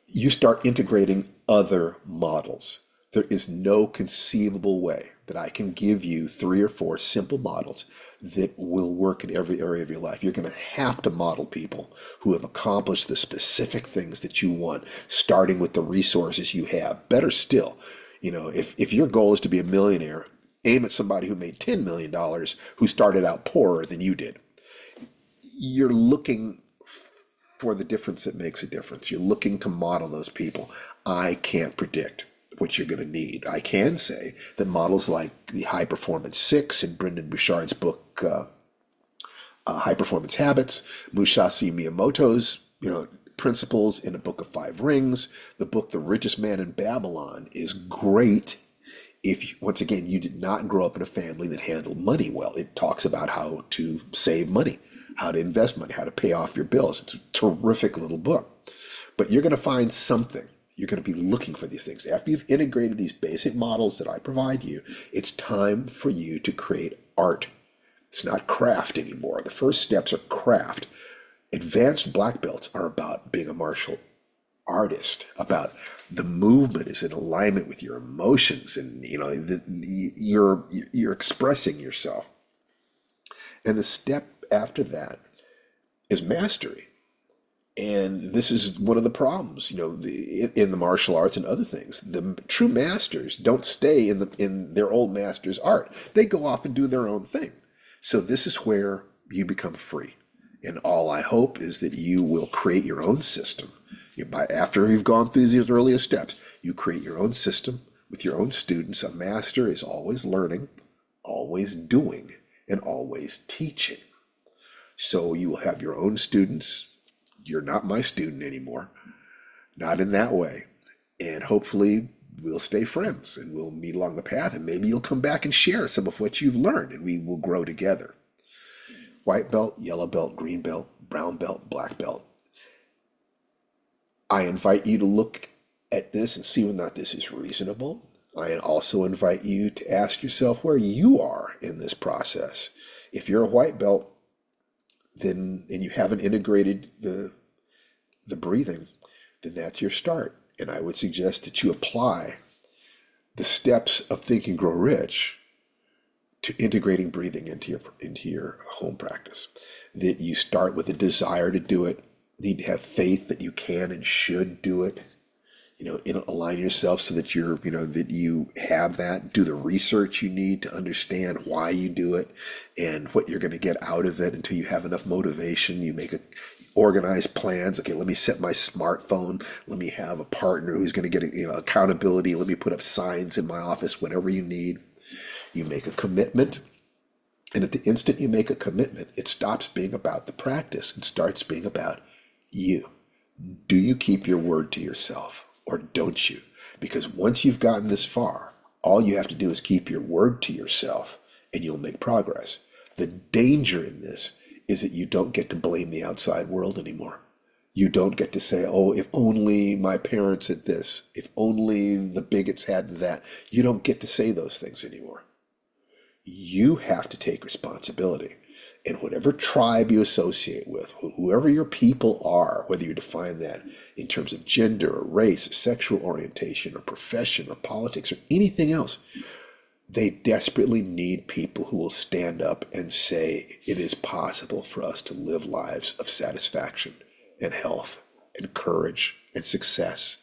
you start integrating other models. There is no conceivable way that I can give you 3 or 4 simple models that will work in every area of your life. You're going to have to model people who have accomplished the specific things that you want, starting with the resources you have. Better still, if your goal is to be a millionaire, aim at somebody who made $10 million who started out poorer than you did. You're looking for the difference that makes a difference. You're looking to model those people. I can't predict what you're going to need. I can say that models like the High Performance Six in Brendan Burchard's book, High Performance Habits, Musashi Miyamoto's, principles in a book of 5 rings, the book The Richest Man in Babylon is great. If, once again, you did not grow up in a family that handled money well, it talks about how to save money, how to invest money, how to pay off your bills. It's a terrific little book. But you're going to find something. You're going to be looking for these things. After you've integrated these basic models that I provide you, it's time for you to create art. It's not craft anymore. The first steps are craft. Advanced black belts are about being a martial artist, about the movement is in alignment with your emotions, and you're expressing yourself. And the step after that is mastery. And this is one of the problems, in the martial arts and other things. The true masters don't stay in their old master's art. They go off and do their own thing. So this is where you become free. And all I hope is that you will create your own system. After you've gone through these earlier steps, you create your own system with your own students. A master is always learning, always doing, and always teaching. So you will have your own students. You're not my student anymore, not in that way. And hopefully we'll stay friends and we'll meet along the path, and maybe you'll come back and share some of what you've learned, and we will grow together. White belt, yellow belt, green belt, brown belt, black belt. I invite you to look at this and see whether or not this is reasonable. I also invite you to ask yourself where you are in this process. If you're a white belt, and you haven't integrated the breathing, then that's your start. And I would suggest that you apply the steps of Think and Grow Rich to integrating breathing into your home practice. That you start with a desire to do it. You need to have faith that you can and should do it. Align yourself so that that you have that. Do the research you need to understand why you do it and what you're going to get out of it until you have enough motivation. You make organized plans. Okay, let me set my smartphone. Let me have a partner who's going to get accountability. Let me put up signs in my office, whatever you need. You make a commitment. And at the instant you make a commitment, it stops being about the practice and starts being about you. Do you keep your word to yourself? Or don't you? Because once you've gotten this far, all you have to do is keep your word to yourself and you'll make progress. The danger in this is that you don't get to blame the outside world anymore. You don't get to say, oh, if only my parents had this, if only the bigots had that. You don't get to say those things anymore. You have to take responsibility. And whatever tribe you associate with, whoever your people are, whether you define that in terms of gender or race or sexual orientation or profession or politics or anything else, they desperately need people who will stand up and say it is possible for us to live lives of satisfaction and health and courage and success,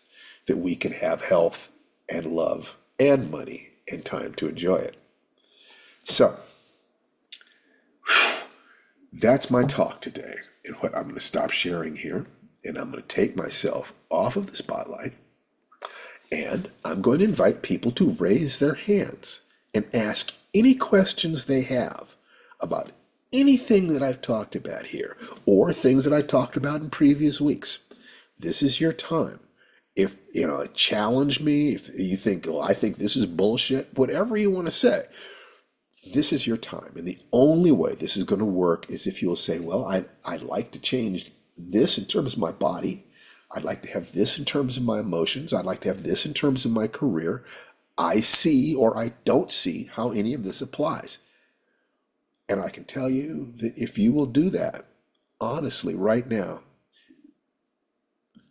that we can have health and love and money and time to enjoy it. So, that's my talk today, and what I'm going to stop sharing here, and I'm going to take myself off of the spotlight, and I'm going to invite people to raise their hands and ask any questions they have about anything that I've talked about here, or things that I talked about in previous weeks. This is your time. If, challenge me, if you think, oh, I think this is bullshit, whatever you want to say, this is your time. And the only way this is going to work is if you'll say, well, I'd like to change this in terms of my body. I'd like to have this in terms of my emotions. I'd like to have this in terms of my career. I see or I don't see how any of this applies. And I can tell you that if you will do that, honestly, right now,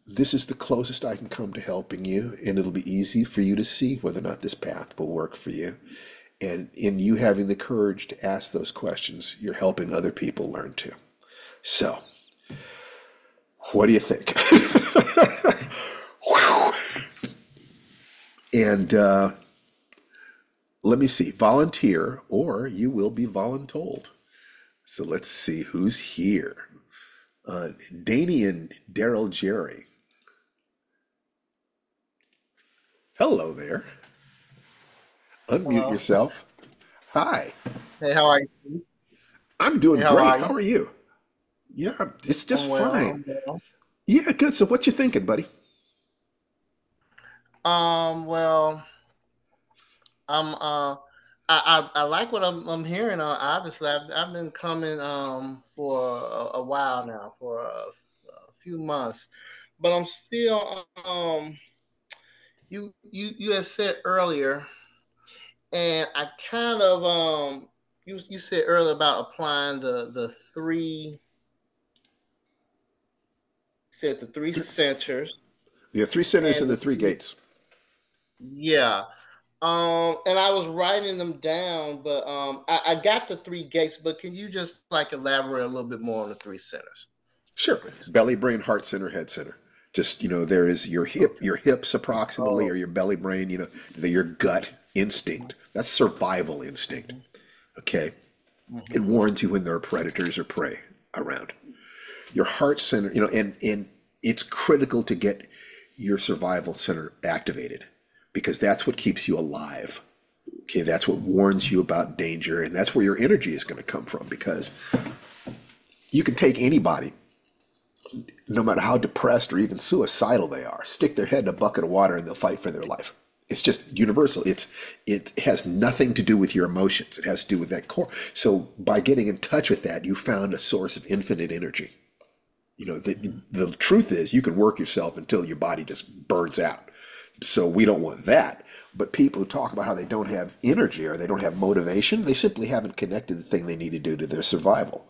this is the closest I can come to helping you, and it'll be easy for you to see whether or not this path will work for you. And in you having the courage to ask those questions, you're helping other people learn too. So, what do you think? And let me see, volunteer or you will be voluntold. So let's see who's here. Danny and Daryl Jerry. Hello there. Unmute Hello. yourself. Hi. Hey, how are you? I'm Hey, doing how great. are How you? are you? Yeah, it's just I'm well. fine. I'm well. Yeah, good. So what you thinking, buddy? Well, I'm I like what I'm hearing. Obviously, I've been coming for a while now, for a few months, but I'm still you had said earlier, and I kind of you said earlier about applying the three said the three Th- centers The three centers and and the the three three gates. yeah. And I was writing them down, but I got the three gates. But can you just like elaborate a little bit more on the three centers, Sure. please? Belly, brain, heart center, head center. Just, there is Okay. your hips approximately, Oh. or your belly brain, your gut instinct. That's survival instinct. Mm-hmm. Okay. It Mm-hmm. warns you when there are predators or prey around. Your heart center, and it's critical to get your survival center activated because that's what keeps you alive. Okay, that's what warns you about danger, and that's where your energy is going to come from because you can take anybody, no matter how depressed or even suicidal they are, stick their head in a bucket of water and they'll fight for their life. It's just universal. It has nothing to do with your emotions. It has to do with that core. So by getting in touch with that, you found a source of infinite energy. The truth is you can work yourself until your body just burns out. So we don't want that. But people who talk about how they don't have energy or they don't have motivation, they simply haven't connected the thing they need to do to their survival.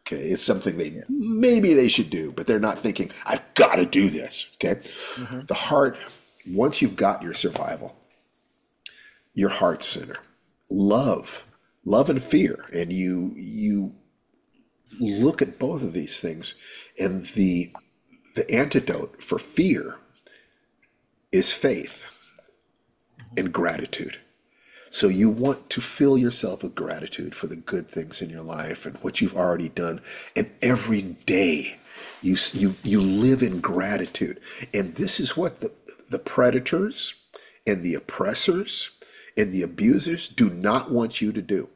Okay, it's something Yeah. maybe they should do, but they're not thinking, I've got to do this. Okay. Mm-hmm. The heart, once you've got your survival, your heart center, love, love and fear. And you look at both of these things, and the antidote for fear is faith and gratitude. So you want to fill yourself with gratitude for the good things in your life and what you've already done. And every day you live in gratitude. And this is what the predators and the oppressors and the abusers do not want you to do.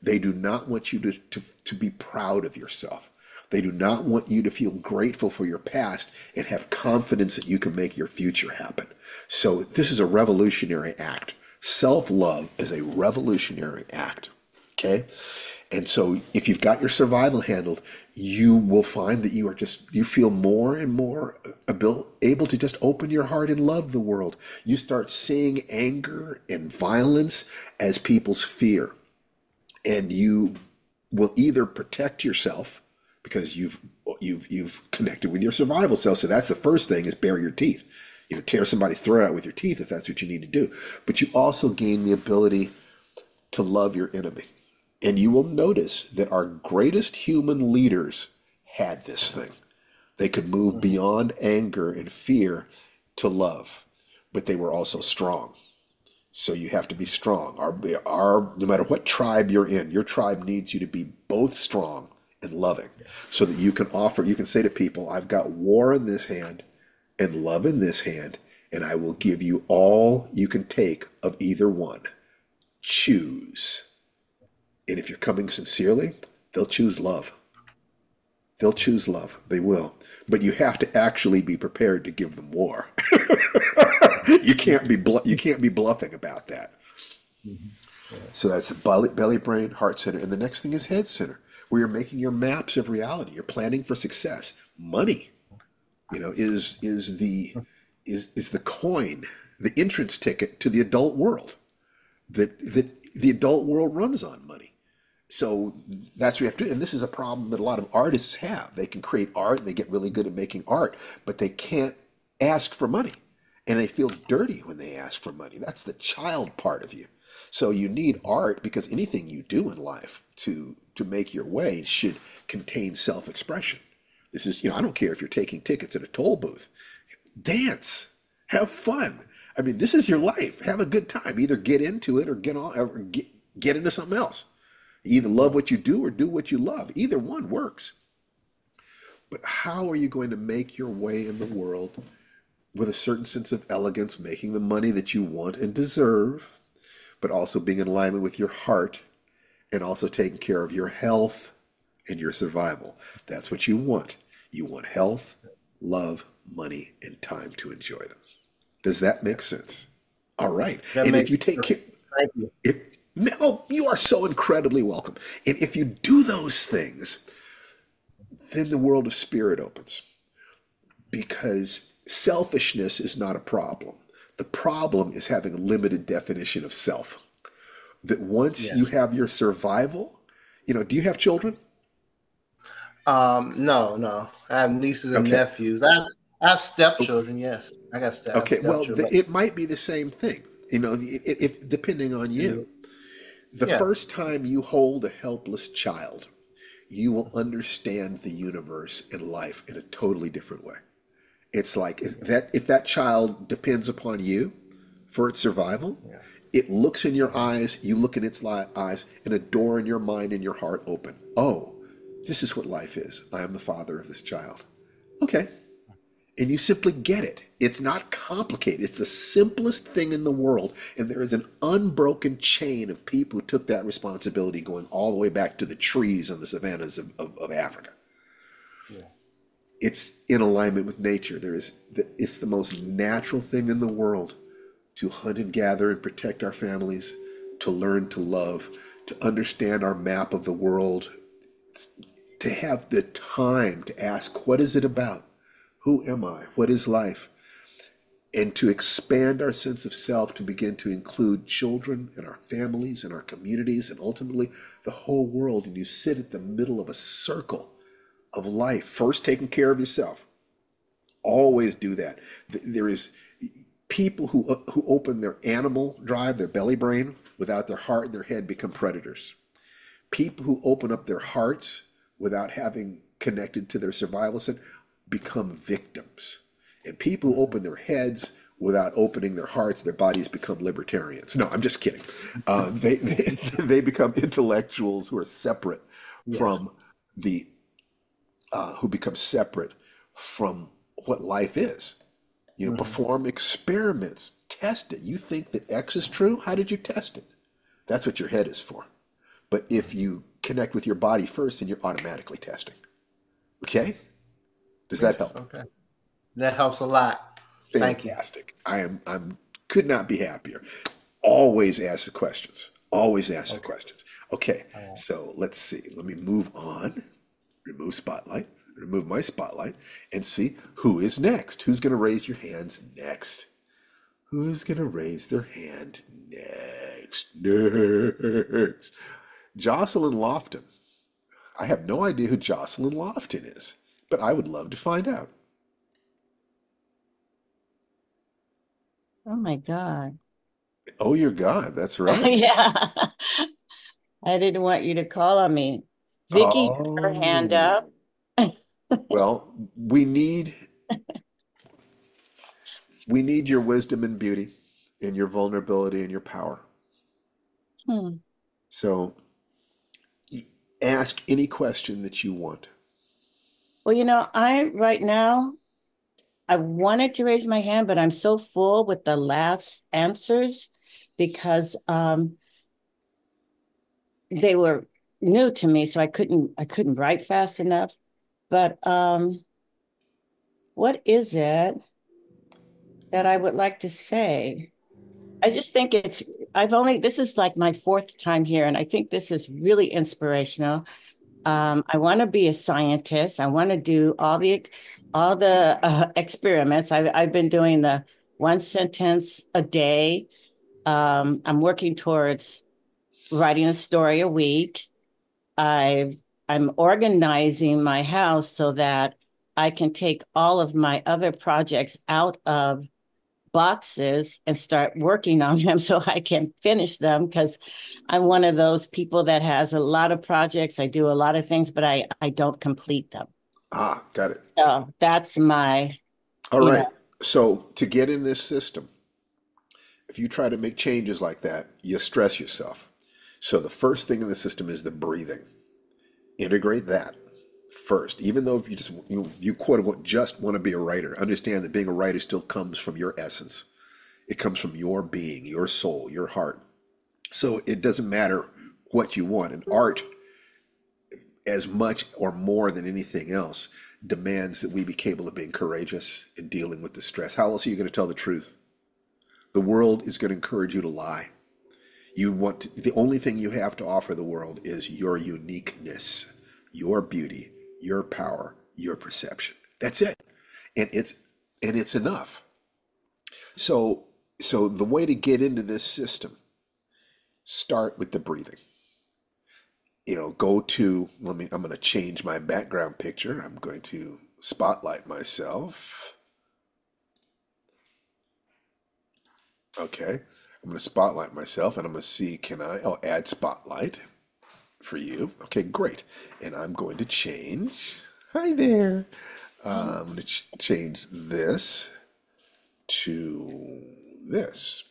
They do not want you to be proud of yourself. They do not want you to feel grateful for your past and have confidence that you can make your future happen. So this is a revolutionary act. Self-love is a revolutionary act. Okay? And so if you've got your survival handled, you will find that you feel more and more able to just open your heart and love the world. You start seeing anger and violence as people's fear. And you will either protect yourself because you've connected with your survival self. So that's the first thing is bare your teeth. Tear somebody's throat out with your teeth if that's what you need to do. But you also gain the ability to love your enemy. And you will notice that our greatest human leaders had this thing. They could move Mm-hmm. beyond anger and fear to love, but they were also strong. So you have to be strong. No matter what tribe you're in, your tribe needs you to be both strong and loving so that you can say to people, I've got war in this hand and love in this hand, and I will give you all you can take of either one. Choose. And if you're coming sincerely, they'll choose love. They'll choose love. They will. But you have to actually be prepared to give them war. You can't be bluffing about that. Mhm. So that's the belly, brain, heart center. And the next thing is head center, where you're making your maps of reality. You're planning for success. Money, is the coin, the entrance ticket to the adult world. That the adult world runs on money. So that's what you have to do. And this is a problem that a lot of artists have. They can create art and they get really good at making art, but they can't ask for money. and they feel dirty when they ask for money. That's the child part of you. So you need art because anything you do in life to make your way should contain self-expression. This is, I don't care if you're taking tickets at a toll booth. Dance, have fun. I mean, this is your life. Have a good time. Either get into it or get into something else. Either love what you do or do what you love. Either one works. But how are you going to make your way in the world with a certain sense of elegance, making the money that you want and deserve, but also being in alignment with your heart and also taking care of your health and your survival? That's what you want. You want health, love, money, and time to enjoy them. Does that make sense? All right. That And if makes you take care, perfect. Thank you. if oh, you are so incredibly welcome. And if you do those things, then the world of spirit opens because selfishness is not a problem. The problem is having a limited definition of self. That once you Yes. have your survival, do you have children? No, no. I have nieces and Okay. nephews. I have stepchildren. Yes, I have Okay. Well, stepchildren. it might be the same thing. If depending on Mhm. you, the Yeah. first time you hold a helpless child, you will understand the universe and life in a totally different way. It's like if that child depends upon you for its survival, Yeah. it looks in your eyes, you look in its eyes, and a door in your mind and your heart open. Oh, this is what life is. I am the father of this child. Okay. And you simply get it. It's not complicated. It's the simplest thing in the world. And there is an unbroken chain of people who took that responsibility going all the way back to the trees on the savannas of Africa. Yeah. It's in alignment with nature. It's the most natural thing in the world to hunt and gather and protect our families, to learn to love, to understand our map of the world, to have the time to ask, what is it about? Who am I? What is life? And to expand our sense of self to begin to include children and our families and our communities and ultimately the whole world. And you sit at the middle of a circle of life, first taking care of yourself. Always do that. There is people who open their animal drive, their belly brain, without their heart and their head become predators. People who open up their hearts without having connected to their survival set become victims. And people who open their heads without opening their hearts, their bodies become libertarians. No, I'm just kidding. They become intellectuals who are separate Yes. from the who become separate from what life is. Hmm. Perform experiments, test it. You think that X is true? How did you test it? That's what your head is for. But if you connect with your body first, then you're automatically testing. Okay? Does that Yes. help? Okay. That helps a lot. Thank you. Fantastic. I'm could not be happier. Always ask the questions. Always ask the Okay. questions. Okay, All right. so let's see. Let me move on. Remove spotlight. Remove my spotlight and see who is next. Who's going to raise your hands next? Who's going to raise their hand next? Next. Jocelyn Lofton. I have no idea who Jocelyn Lofton is, but I would love to find out. Oh my God. Oh, you're God. That's right. Yeah. I didn't want you to call on me. Vicky put her hand Oh, up. well, we need your wisdom and beauty and your vulnerability and your power. Hmm. So ask any question that you want. Well, I right now I wanted to raise my hand, but I'm so full with the last answers because they were new to me, so I couldn't write fast enough. But what is it that I would like to say? I just think this is like my fourth time here, and I think this is really inspirational. I want to be a scientist. I want to do all the experiments. I've been doing the one sentence a day. I'm working towards writing a story a week. I'm organizing my house so that I can take all of my other projects out of boxes and start working on them so I can finish them, because I'm one of those people that has a lot of projects. I do a lot of things, but I don't complete them. Ah, got it. So that's my, All you right. know, So to get in this system, if you try to make changes like that, you stress yourself. So the first thing in the system is the breathing. Integrate that first. Even though if you quote unquote just want to be a writer, understand that being a writer still comes from your essence. It comes from your being, your soul, your heart. So it doesn't matter what you want. And art, as much or more than anything else, demands that we be capable of being courageous in dealing with the stress. How else are you going to tell the truth? The world is going to encourage you to lie. The only thing you have to offer the world is your uniqueness, your beauty, your power, your perception. That's it. And it's enough. So the way to get into this system, start with the breathing. Go to, I'm going to change my background picture. I'm going to spotlight myself. Okay. I'm going to spotlight myself and I'm going to see, add spotlight for you. Okay, great. And I'm going to change. Hi there. I'm going to change this to this.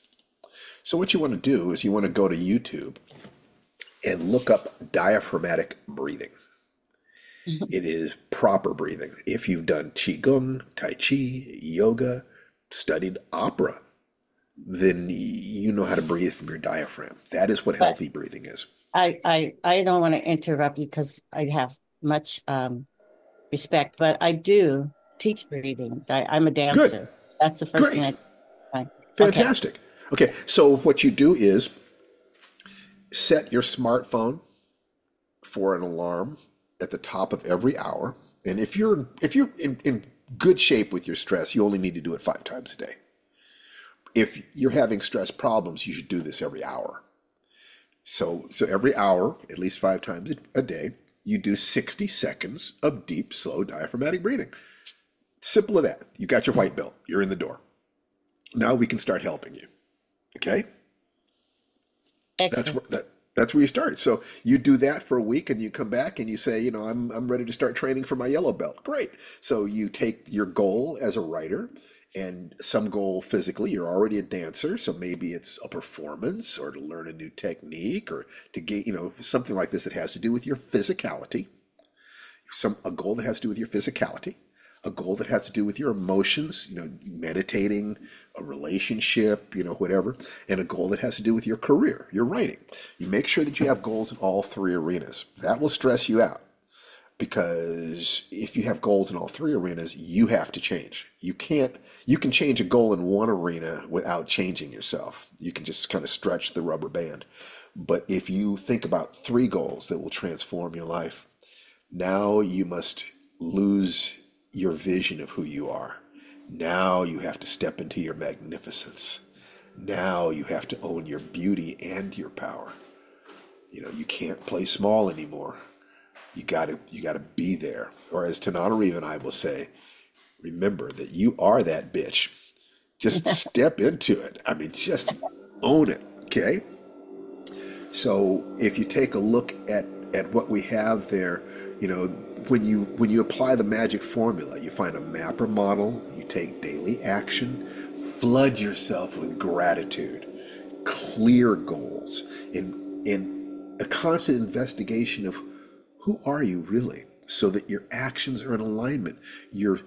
So what you want to do is you want to go to YouTube and look up diaphragmatic breathing. It is proper breathing. If you've done Qigong, Tai Chi, yoga, studied opera, then you know how to breathe from your diaphragm. That is what but healthy breathing is. I don't want to interrupt you because I have much respect, but I do teach breathing. I'm a Good. dancer. That's the first Great. thing okay. Fantastic. Okay, so what you do is set your smartphone for an alarm at the top of every hour. And if you're in good shape with your stress, you only need to do it 5 times a day. If you're having stress problems, you should do this every hour. So every hour, at least 5 times a day, you do 60 seconds of deep, slow diaphragmatic breathing. Simple as that. You got your white belt. You're in the door. Now we can start helping you. Okay? That's Excellent. where that's where you start. So you do that for a week, and you come back and you say, I'm ready to start training for my yellow belt. Great. So you take your goal as a writer and some goal physically. You're already a dancer, so maybe it's a performance or to learn a new technique or to get, something like this that has to do with your physicality. A goal that has to do with your physicality, a goal that has to do with your emotions, meditating, a relationship, whatever, and a goal that has to do with your career, your writing. You make sure that you have goals in all three arenas. That will stress you out because if you have goals in all three arenas, you have to change. You can change a goal in one arena without changing yourself. You can just kind of stretch the rubber band. But if you think about three goals that will transform your life, now you must lose your vision of who you are. Now you have to step into your magnificence. Now you have to own your beauty and your power. You can't play small anymore. You gotta be there. Or as Tananarive and I will say, remember that you are that bitch. Just step into it. Just own it. Okay? So if you take a look at what we have there, when you apply the magic formula, you find a mapper model, you take daily action, flood yourself with gratitude, clear goals, and a constant investigation of who are you really, so that your actions are in alignment. You're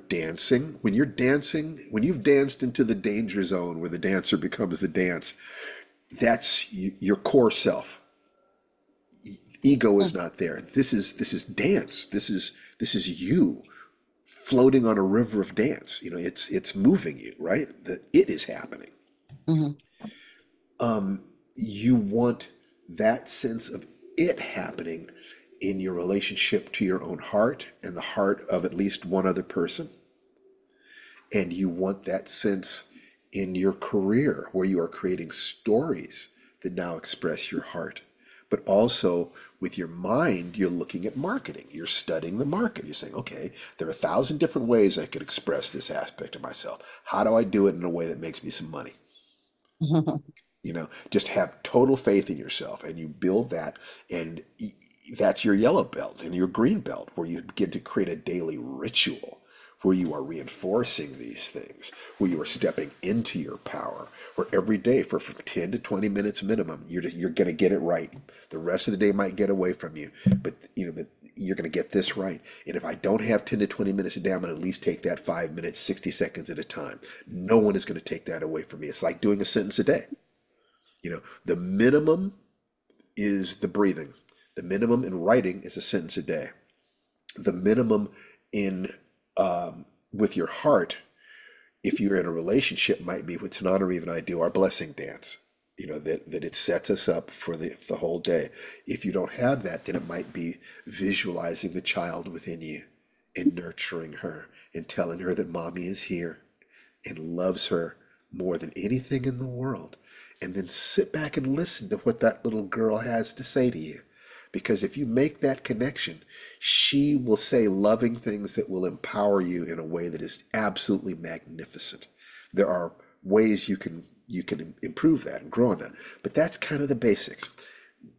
dancing. When you've danced into the danger zone where the dancer becomes the dance, that's your core self. Ego is not there. This is dance. This is you floating on a river of dance. It's moving you, right? It is happening. Mhm. You want that sense of it happening in your relationship to your own heart and the heart of at least one other person. And you want that sense in your career where you are creating stories that now express your heart. but also with your mind, you're looking at marketing. You're studying the market. You're saying, okay, there are 1,000 different ways I could express this aspect of myself. How do I do it in a way that makes me some money? Just have total faith in yourself and you build that, and that's your yellow belt and your green belt, where you begin to create a daily ritual where you are reinforcing these things, where you are stepping into your power, where every day from 10 to 20 minutes minimum, you're going to get it right. The rest of the day might get away from you, but you're going to get this right. And if I don't have 10 to 20 minutes a day, I'm going to at least take that 5 minutes, 60 seconds at a time. No one is going to take that away from me. It's like doing a sentence a day. The minimum is the breathing. The minimum in writing is a sentence a day. The minimum in with your heart, if you're in a relationship, might be what Tananarive and I do our blessing dance. That it sets us up for the whole day. If you don't have that, then it might be visualizing the child within you and nurturing her and telling her that mommy is here and loves her more than anything in the world. And then sit back and listen to what that little girl has to say to you. Because if you make that connection, she will say loving things that will empower you in a way that is absolutely magnificent. There are ways you can improve that and grow on that, but that's kind of the basics.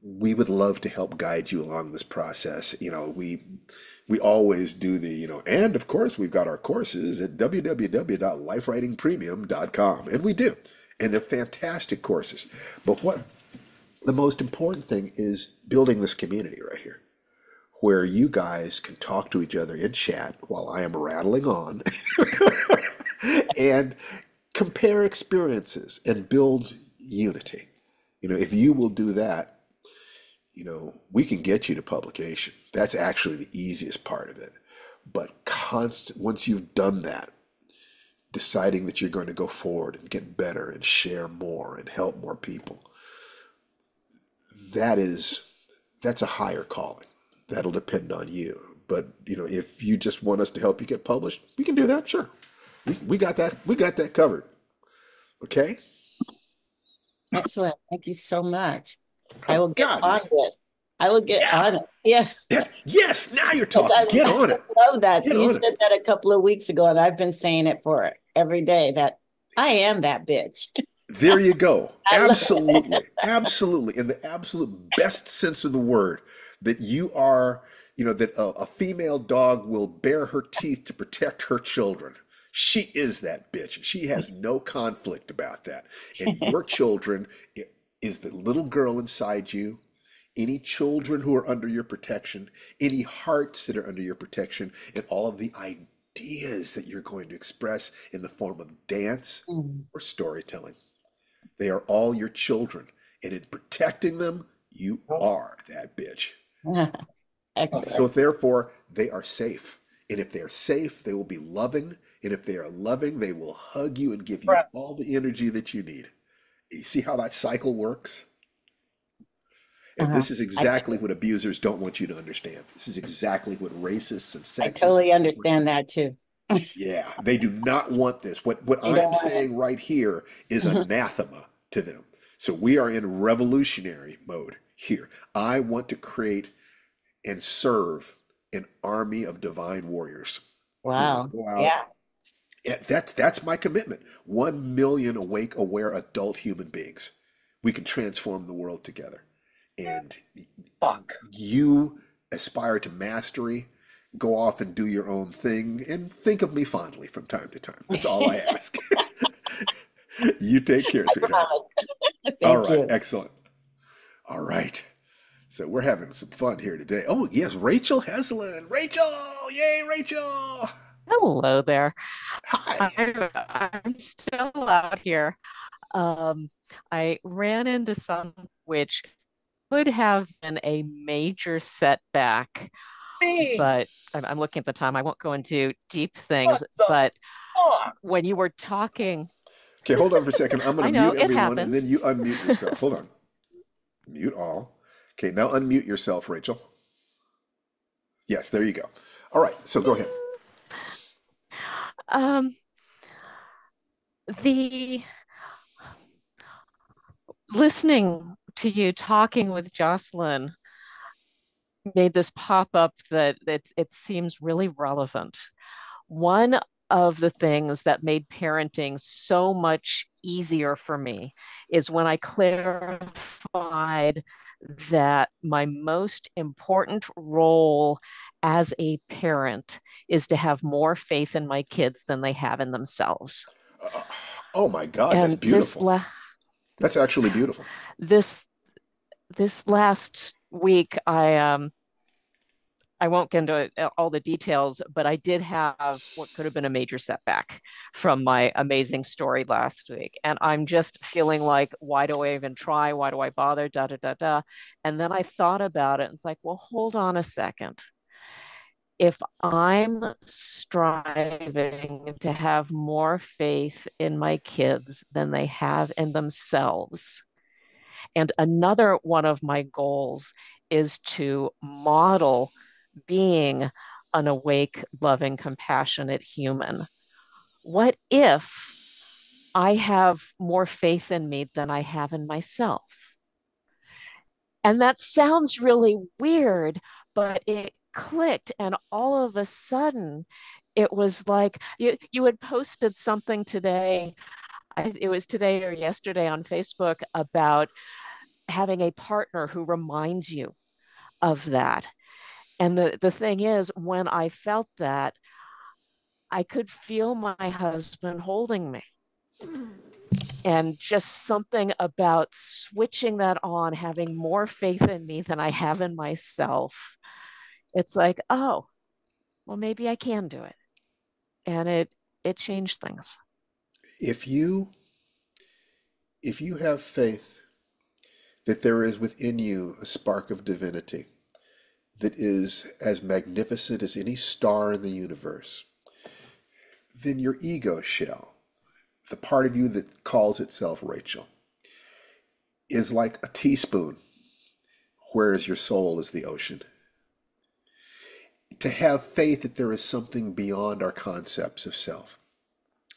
We would love to help guide you along this process. We always do and of course we've got our courses at www.lifewritingpremium.com, and we do, and they're fantastic courses. But what the most important thing is building this community right here, where you guys can talk to each other in chat while I am rattling on and compare experiences and build unity. If you will do that, we can get you to publication. That's actually the easiest part of it. But once you've done that, deciding that you're going to go forward and get better and share more and help more people, that's a higher calling. That'll depend on you. But if you just want us to help you get published, we can do that. Sure, we got that. We got that covered. Okay. Excellent. Thank you so much. I Oh will get God, on this. I will get yeah, on it. Yeah. yes. Now you're Because talking. Get I on it. love that. Get You on it. said that a couple of weeks ago, and I've been saying it for every day that I am that bitch. There you go. I love it. Absolutely, absolutely, in the absolute best sense of the word, that you are. That a female dog will bare her teeth to protect her children. She is that bitch. She has no conflict about that. And your children is the little girl inside you. Any children who are under your protection, any hearts that are under your protection, and all of the ideas that you're going to express in the form of dance Mm. or storytelling. They are all your children. And in protecting them, you are that bitch. So Excellent. therefore, they are safe. And if they are safe, they will be loving. And if they are loving, they will hug you and give you all the energy that you need. You see how that cycle works? And Uh-huh. this is I, exactly what abusers don't want you to understand. This is exactly what racists and I sexists, totally understand that too. yeah, they do not want this. What They I am don't want saying right here is it. anathema to them. So we are in revolutionary mode here. I want to create and serve an army of divine warriors who will Wow. go out. Yeah. Yeah, that's my commitment. 1 million awake, aware adult human beings. We can transform the world together. And you aspire to mastery, go off and do your own thing, and think of me fondly from time to time. That's all I ask. You take care, sweetheart. All Thank right, you. excellent. All right. So we're having some fun here today. Oh, yes, Rachel Heslin. Rachel! Yay, Rachel! Hello there. Hi. I'm still out here. Um, I ran into some which could have been a major setback, but I'm looking at the time. I won't go into deep things, but when you were talking, Okay, hold on for a second. I'm going I to know mute it everyone and then happens. you unmute yourself. Hold on. Mute all. Okay, now unmute yourself, Rachel. Yes, there you go. All right, so go ahead. Um, the listening to you talking with Jocelyn made this pop up that it seems really relevant. One of the things that made parenting so much easier for me is when I clarified that my most important role as a parent is to have more faith in my kids than they have in themselves. Uh, oh my God, that's And beautiful. That's actually beautiful. this this last week, I won't get into all the details, but I did have what could have been a major setback from my amazing story last week. And I'm just feeling like, why do I even try? Why do I bother? Da da da da. And then I thought about it and it's like, well, hold on a second. If I'm striving to have more faith in my kids than they have in themselves, and another one of my goals is to model being an awake, loving, compassionate human. What if I have more faith in me than I have in myself? And that sounds really weird, but it clicked. And all of a sudden, it was like you had posted something today. It was today or yesterday on Facebook about having a partner who reminds you of that. And the thing is, when I felt that, I could feel my husband holding me. And just something about switching that on, having more faith in me than I have in myself. It's like, oh, well, maybe I can do it. And it changed things. If you if you have faith that there is within you a spark of divinity that is as magnificent as any star in the universe, then your ego shell, the part of you that calls itself Rachel, is like a teaspoon, whereas your soul is the ocean. To have faith that there is something beyond our concepts of self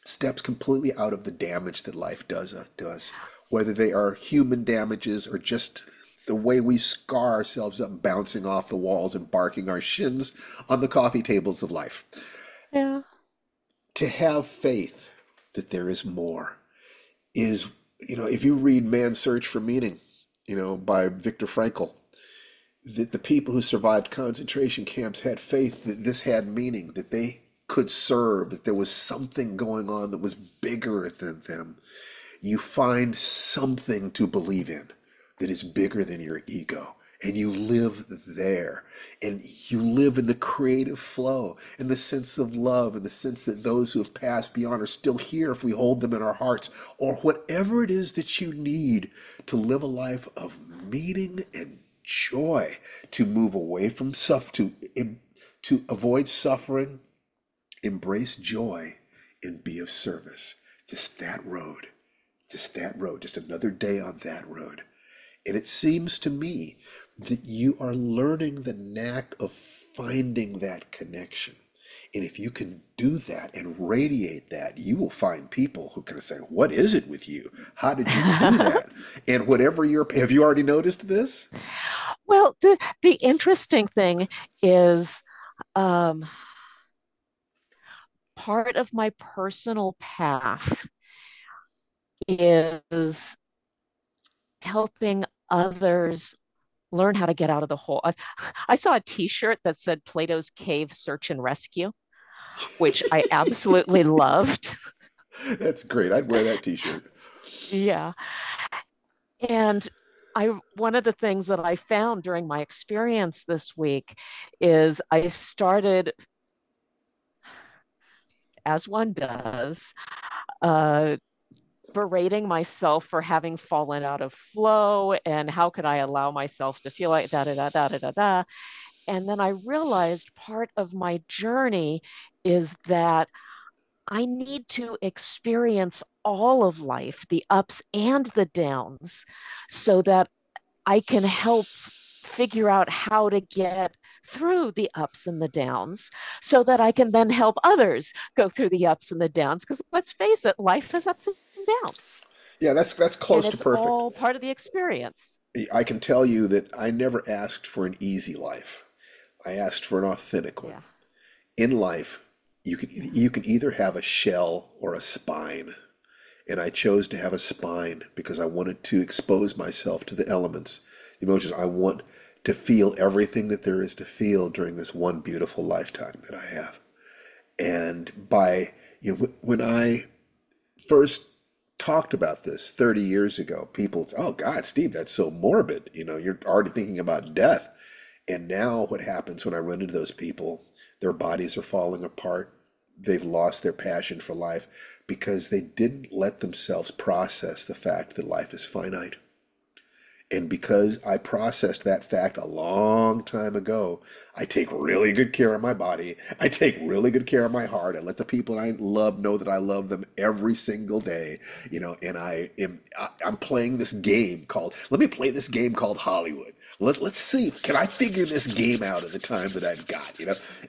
steps completely out of the damage that life does to us, whether they are human damages or just the way we scar ourselves up bouncing off the walls and barking our shins on the coffee tables of life. Yeah. To have faith that there is more is, if you read Man's Search for Meaning, by Viktor Frankl, that the people who survived concentration camps had faith that this had meaning, that they could serve, that there was something going on that was bigger than them. You find something to believe in that is bigger than your ego. And you live there. And you live in the creative flow, in the sense of love, in the sense that those who have passed beyond are still here if we hold them in our hearts, or whatever it is that you need to live a life of meaning and joy, to move away from to avoid suffering, embrace joy, and be of service. Just that road. Just that road. Just another day on that road. And it seems to me that you are learning the knack of finding that connection. And if you can do that and radiate that, you will find people who can say, "What is it with you? How did you do that?" And have you already noticed this? Well, the interesting thing is, um, part of my personal path is helping others learn how to get out of the hole. I saw a t-shirt that said Plato's Cave Search and Rescue, which I absolutely loved. That's great. I'd wear that t-shirt. Yeah. And one of the things that I found during my experience this week is I started, as one does, uh, berating myself for having fallen out of flow and how could I allow myself to feel like da da da da da da da. And then I realized part of my journey is that I need to experience all of life, the ups and the downs, so that I can help figure out how to get through the ups and the downs so that I can then help others go through the ups and the downs. Because let's face it, life has ups and downs. Yeah, that's and close to it's perfect. all part of the experience. I can tell you that I never asked for an easy life. I asked for an authentic one. Yeah. In life, you can either have a shell or a spine. And I chose to have a spine because I wanted to expose myself to the elements, the emotions. I want to feel everything that there is to feel during this one beautiful lifetime that I have. And when I first talked about this 30 years ago, people, oh God, Steve, that's so morbid. You're already thinking about death. And now what happens when I run into those people, their bodies are falling apart. They've lost their passion for life because they didn't let themselves process the fact that life is finite. And because I processed that fact a long time ago, I take really good care of my body. I take really good care of my heart. I let the people I love know that I love them every single day. And I'm playing this game called, let me play this game called Hollywood. Let's see, can I figure this game out in the time that I've got?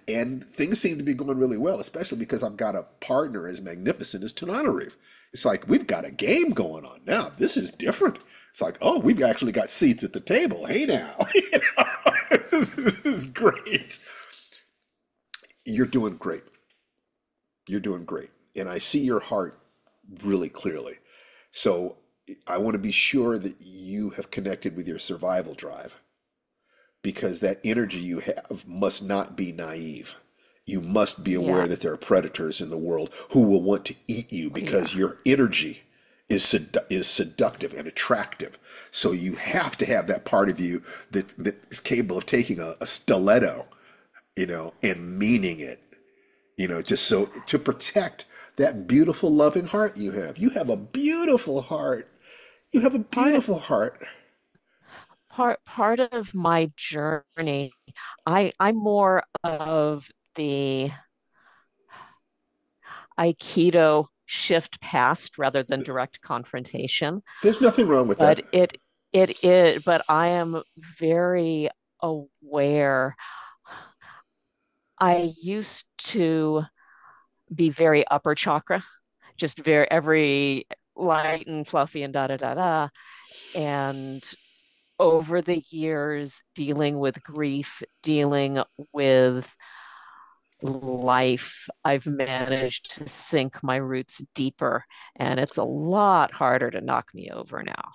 And things seem to be going really well, especially because I've got a partner as magnificent as Tananarive. It's like, we've got a game going on now. This is different. It's like, oh, we've actually got seats at the table. Hey now, this is great. You're doing great. You're doing great. And I see your heart really clearly. So I want to be sure that you have connected with your survival drive because that energy you have must not be naive. You must be aware Yeah. that there are predators in the world who will want to eat you Oh, yeah. because your energy is seductive and attractive. So you have to have that part of you that is capable of taking a stiletto, and meaning it, just so to protect that beautiful loving heart you have. You have a beautiful heart. You have a Part beautiful heart. part of my journey, I'm more of the Aikido shift past rather than direct confrontation. There's nothing wrong with that. But but I am very aware. I used to be very upper chakra, just very light and fluffy and da da da da. And over the years, dealing with grief, dealing with life, I've managed to sink my roots deeper, and it's a lot harder to knock me over now.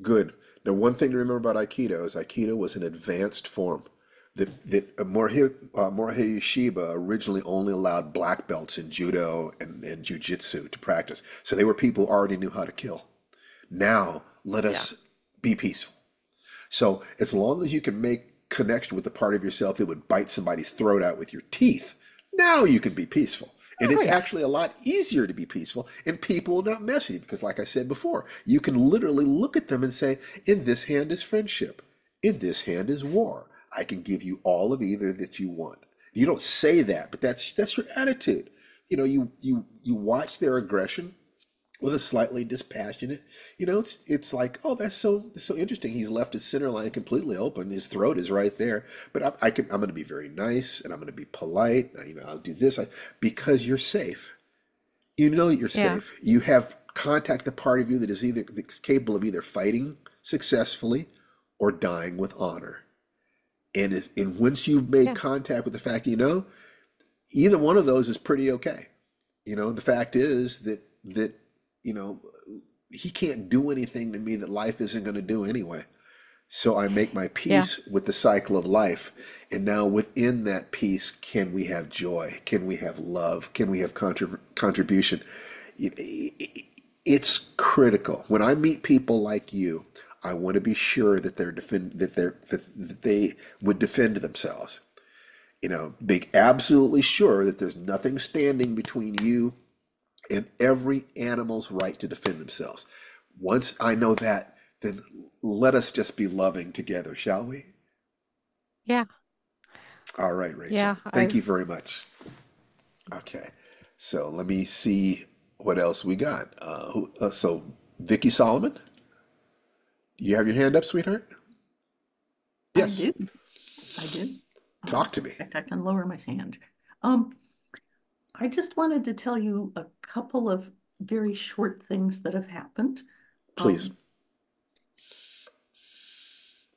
Good. Now, one thing to remember about Aikido is Aikido was an advanced form. That Morihei Ueshiba originally only allowed black belts in judo and jujitsu to practice. So they were people who already knew how to kill. Now, let Yeah. us be peaceful. So as long as you can make connection with the part of yourself that would bite somebody's throat out with your teeth, now you can be peaceful. And Oh, it's yeah. actually a lot easier to be peaceful, and people will not mess with you because, like I said before, you can literally look at them and say, in this hand is friendship, in this hand is war. I can give you all of either that you want. You don't say that, but that's your attitude. You watch their aggression with a slightly dispassionate, it's like, oh, that's so interesting. He's left his center line completely open. His throat is right there. But I'm going to be very nice and I'm going to be polite. I'll do this because you're safe. You know you're Yeah. safe. You have contact the part of you that's capable of either fighting successfully or dying with honor. And once you've made Yeah. contact with the fact, either one of those is pretty okay. The fact is that you know he can't do anything to me that life isn't going to do anyway. So I make my Yeah. peace with the cycle of life. And now within that peace, can we have joy? Can we have love? Can we have contribution? It's critical. When I meet people like you, I want to be sure that that they would defend themselves. Be absolutely sure that there's nothing standing between you and every animal's right to defend themselves. Once I know that, then let us just be loving together, shall we? Yeah. All right, Rachel. Yeah. Thank you I've very much. Okay, so let me see what else we got. So, Vicky Solomon, you have your hand up, sweetheart? I Yes. do. I do. Talk to In me. fact, I can lower my hand. Um, I just wanted to tell you a couple of very short things that have happened. Please.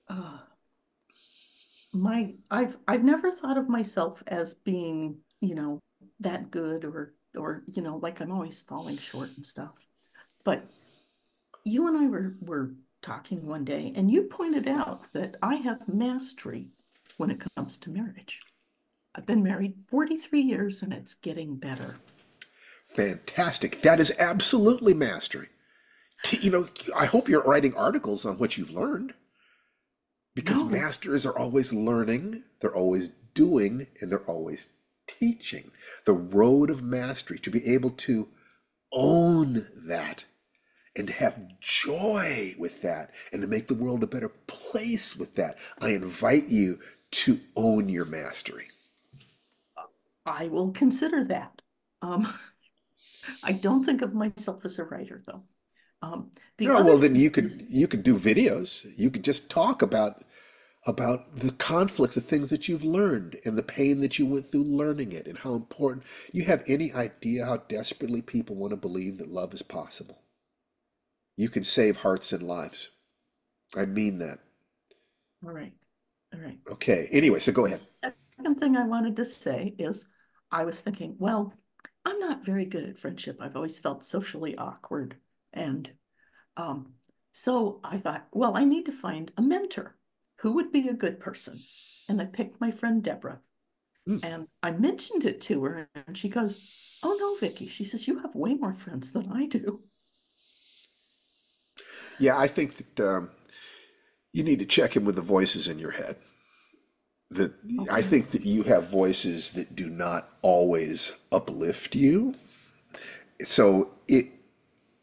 Uh, I've never thought of myself as being, that good or like I'm always falling short and stuff. But you and I were talking one day, and you pointed out that I have mastery when it comes to marriage. I've been married 43 years and it's getting better. Fantastic. That is absolutely mastery. I hope you're writing articles on what you've learned because No, masters are always learning, they're always doing, and they're always teaching. The road of mastery, to be able to own that and to have joy with that and to make the world a better place with that. I invite you to own your mastery. I will consider that. Um, I don't think of myself as a writer, though. The Oh, other well, then thing you could is, you could do videos. You could just talk about the conflicts, the things that you've learned, and the pain that you went through learning it, and how important. You have any idea how desperately people want to believe that love is possible? You can save hearts and lives. I mean that. all right, all right. Okay. Anyway, so go The ahead. second thing I wanted to say is I was thinking, well, I'm not very good at friendship. I've always felt socially awkward. And um, so I thought, well, I need to find a mentor. Who would be a good person? And I picked my friend Deborah. Hmm. And I mentioned it to her, and she goes, oh no, Vicky. She says, you have way more friends than I do. Yeah, I think that you need to check in with the voices in your head. That I Okay. think that you have voices that do not always uplift you. So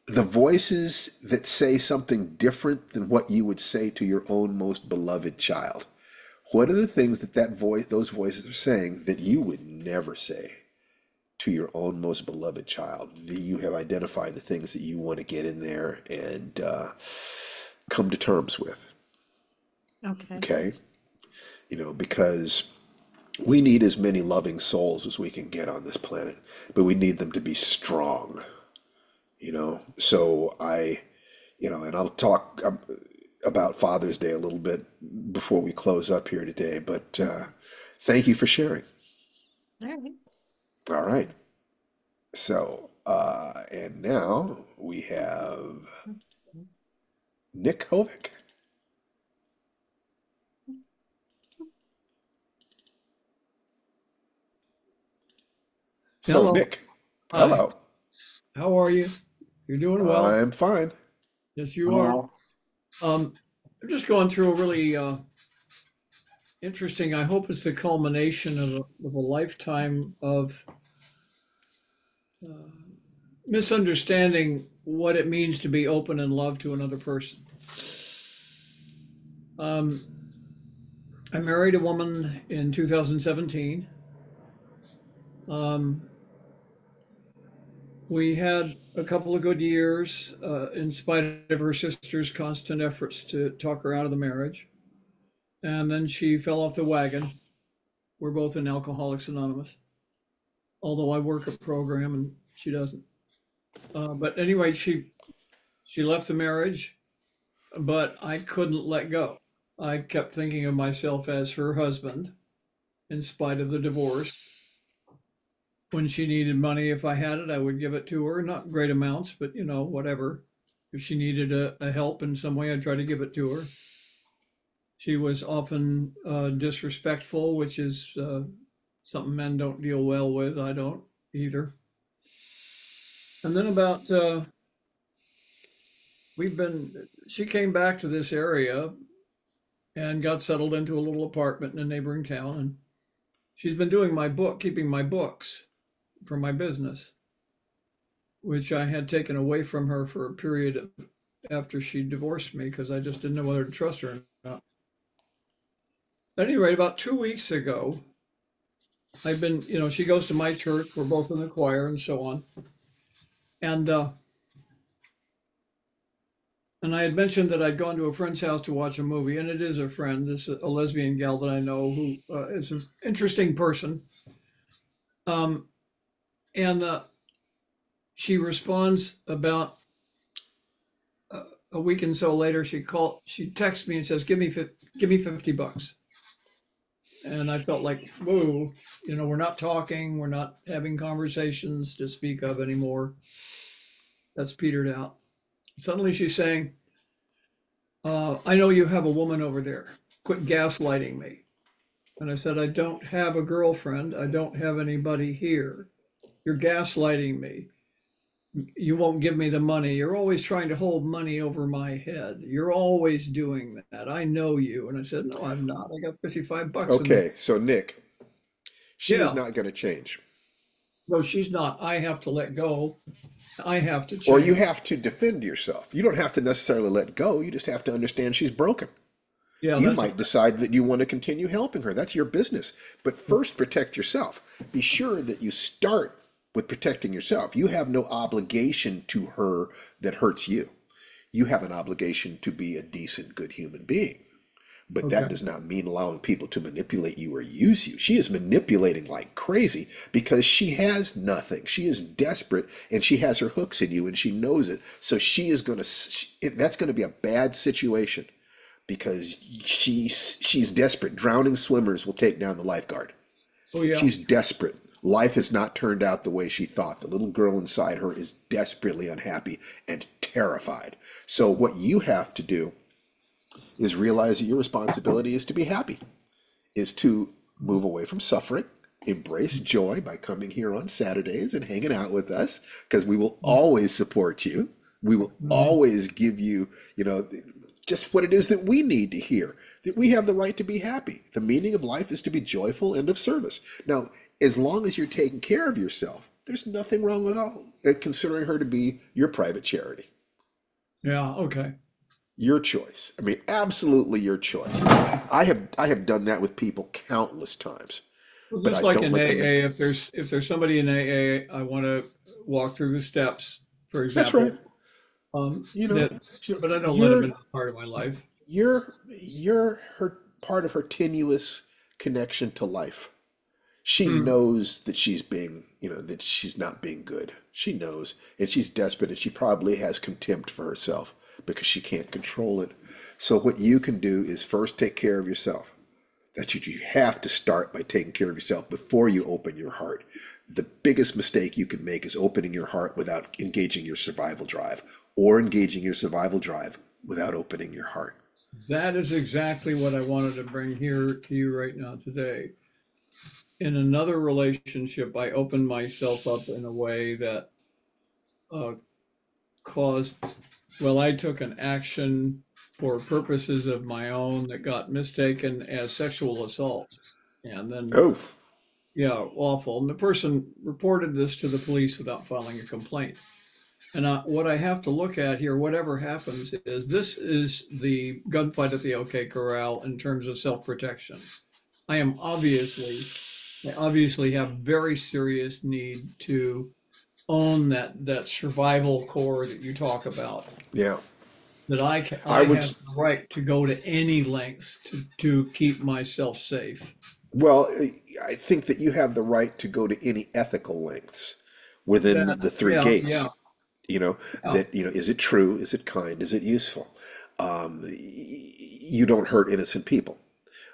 the voices that say something different than what you would say to your own most beloved child. What are the things those voices are saying that you would never say to your own most beloved child? You have identified the things that you want to get in there and come to terms with. Okay. Okay, because we need as many loving souls as we can get on this planet, but we need them to be strong. So and I'll talk about Father's Day a little bit before we close up here today, but thank you for sharing. All right. All right. So, and now we have Nick Hovick. So, Hello. Nick, Hi. hello. How are you? You're doing well. I'm fine. Yes, you are. I'm just going through a really interesting, I hope it's the culmination of a lifetime of uh, misunderstanding what it means to be open and love to another person. Um, I married a woman in 2017. Um, we had a couple of good years in spite of her sister's constant efforts to talk her out of the marriage. And then she fell off the wagon. We're both in Alcoholics Anonymous, although I work a program and she doesn't. But anyway, she left the marriage, but I couldn't let go. I kept thinking of myself as her husband in spite of the divorce. When she needed money, if I had it, I would give it to her. Not great amounts, but whatever. If she needed a help in some way, I'd try to give it to her. She was often disrespectful, which is something men don't deal well with. I don't either. And then about she came back to this area and got settled into a little apartment in a neighboring town. And she's been doing keeping my books for my business, which I had taken away from her for a period after she divorced me because I just didn't know whether to trust her or not. At any rate, about 2 weeks ago, she goes to my church. We're both in the choir and so on. And I had mentioned that I'd gone to a friend's house to watch a movie, and it is a friend. This is a lesbian gal that I know who is an interesting person. Um, and she responds about a week and so later, she texts me and says, give me $50. And I felt like, whoa, we're not talking, we're not having conversations to speak of anymore. That's petered out. Suddenly she's saying, I know you have a woman over there. Quit gaslighting me. And I said, I don't have a girlfriend. I don't have anybody here. You're gaslighting me. You won't give me the money. You're always trying to hold money over my head. You're always doing that. I know you. And I said, no, I'm not. I got $55 in Okay, so Nick, she is Yeah. not going to change. No, she's not. I have to let go. I have to Or you change. have to defend yourself. You don't have to necessarily let go. You just have to understand she's broken. Yeah, You that's might decide that you want to continue helping her. That's your business. But first, protect yourself. Be sure that you start with protecting yourself. You have no obligation to her that hurts you. You have an obligation to be a decent, good human being. But that okay. does not mean allowing people to manipulate you or use you. She is manipulating like crazy because she has nothing. She is desperate and she has her hooks in you and she knows it. So she is going to, that's going to be a bad situation because she's desperate. Drowning swimmers will take down the lifeguard. Oh, yeah. She's desperate. Life has not turned out the way she thought. The little girl inside her is desperately unhappy and terrified. So what you have to do is realize that your responsibility is to be happy, is to move away from suffering, embrace joy by coming here on Saturdays and hanging out with us, because we will always support you. We will always give you, just what it is that we need to hear, that we have the right to be happy. The meaning of life is to be joyful and of service. Now, as long as you're taking care of yourself, there's nothing wrong with all considering her to be your private charity. Yeah, okay. Your choice. I mean, absolutely your choice. I have done that with people countless times, Well, but just I like don't in let them. AA, if there's somebody in AA, I want to walk through the steps, for That's right. example. You know, That, but I don't let them you're into part of my life. you're her part of her tenuous connection to life. She Hmm. knows that she's being, that she's not being good. She knows, and she's desperate, and she probably has contempt for herself because she can't control it. So what you can do is first take care of yourself. You have to start by taking care of yourself before you open your heart. The biggest mistake you can make is opening your heart without engaging your survival drive, or engaging your survival drive without opening your heart. That is exactly what I wanted to bring here to you right now today. In another relationship, I opened myself up in a way that uh, caused, well, I took an action for purposes of my own that got mistaken as sexual assault. And then, Oh, yeah, awful. And the person reported this to the police without filing a complaint. And what I have to look at here, whatever happens, is this is the gunfight at the OK Corral in terms of self-protection. I am I obviously have very serious need to own that survival core that you talk about. yeah. That I I would. have the right to go to any lengths to keep myself safe. Well, I think that you have the right to go to any ethical lengths within That the three yeah gates. yeah yeah Is it true? Is it kind? Is it useful? You don't hurt innocent people.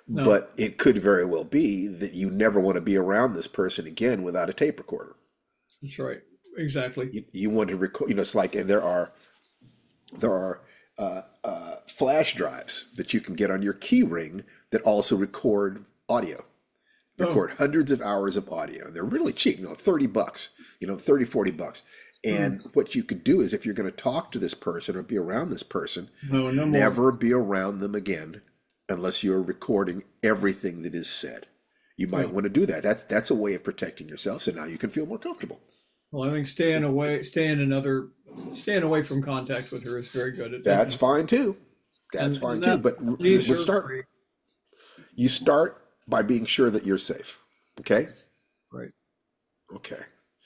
no, But it could very well be that you never want to be around this person again without a tape recorder. that's right, exactly. You want to record, it's like, and there are flash drives that you can get on your key ring that also record audio, Oh, record hundreds of hours of audio. And they're really cheap, $30, 30, $40. hmm. And what you could do is if you're going to talk to this person or be around this person, No, no more. never be around them again unless you're recording everything that is said. You might Yeah. want to do that. That's a way of protecting yourself. So now you can feel more comfortable. Well, I think staying away from contact with her is very good at That's thinking, fine too. That's and fine too. that But leaves we her start. free. You start by being sure that you're safe. Okay. Right. Okay.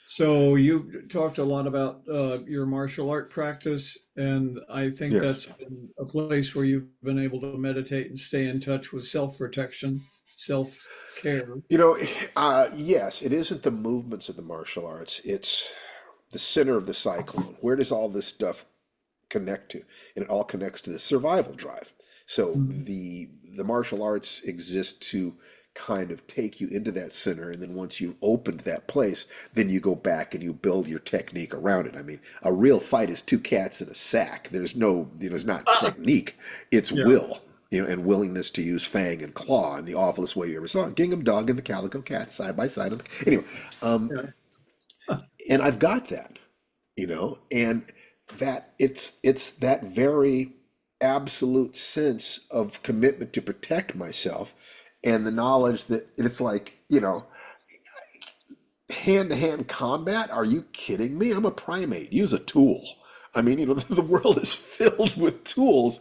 So you talked a lot about your martial art practice, and I think Yes. that's been a place where you've been able to meditate and stay in touch with self-protection, self-care. You know, yes, it isn't the movements of the martial arts. It's the center of the cyclone. Where does all this stuff connect to, and it all connects to the survival drive. So Mhm. the martial arts exist to kind of take you into that center, and then once you've opened that place, then you go back and you build your technique around it. I mean, a real fight is two cats in a sack. There's no, it's not technique, it's Yeah. will. And willingness to use fang and claw in the awfulest way you ever saw. Gingham dog and the calico cat side by side. Anyway, Yeah. and I've got that, and that it's that very absolute sense of commitment to protect myself, and the knowledge that it's like, hand-to-hand combat. Are you kidding me? I'm a primate. Use a tool. I mean, the world is filled with tools.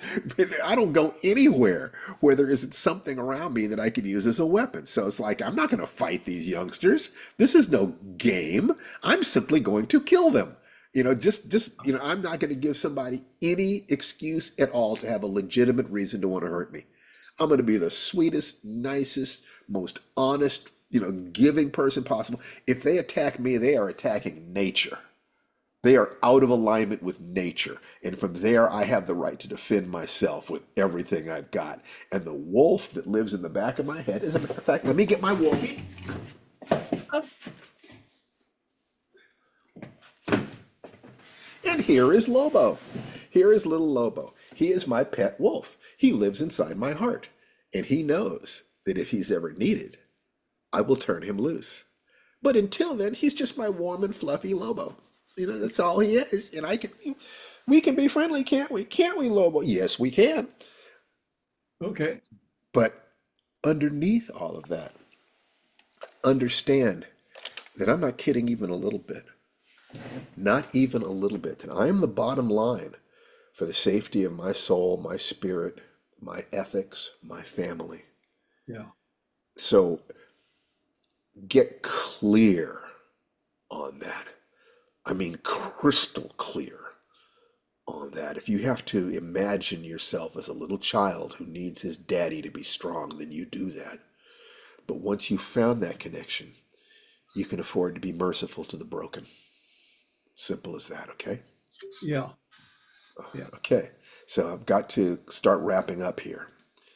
I don't go anywhere where there isn't something around me that I could use as a weapon. So it's like, I'm not going to fight these youngsters. This is no game. I'm simply going to kill them. I'm not going to give somebody any excuse at all to have a legitimate reason to want to hurt me. I'm going to be the sweetest, nicest, most honest, giving person possible. If they attack me, they are attacking nature. They are out of alignment with nature. And from there, I have the right to defend myself with everything I've got. And the wolf that lives in the back of my head, as a matter of fact, let me get my wolfie. And here is Lobo. Here is little Lobo. He is my pet wolf. He lives inside my heart. And he knows that if he's ever needed, I will turn him loose. But until then, he's just my warm and fluffy Lobo. That's all he is. And we can be friendly, can't we? Can't we, Lobo? Yes, we can. Okay. But underneath all of that, understand that I'm not kidding even a little bit. Not even a little bit. That I am the bottom line for the safety of my soul, my spirit, my ethics, my family. Yeah. So get clear on that. I mean, crystal clear on that. If you have to imagine yourself as a little child who needs his daddy to be strong, then you do that. But once you've found that connection, you can afford to be merciful to the broken. Simple as that, okay? Yeah. Yeah. Okay, so I've got to start wrapping up here.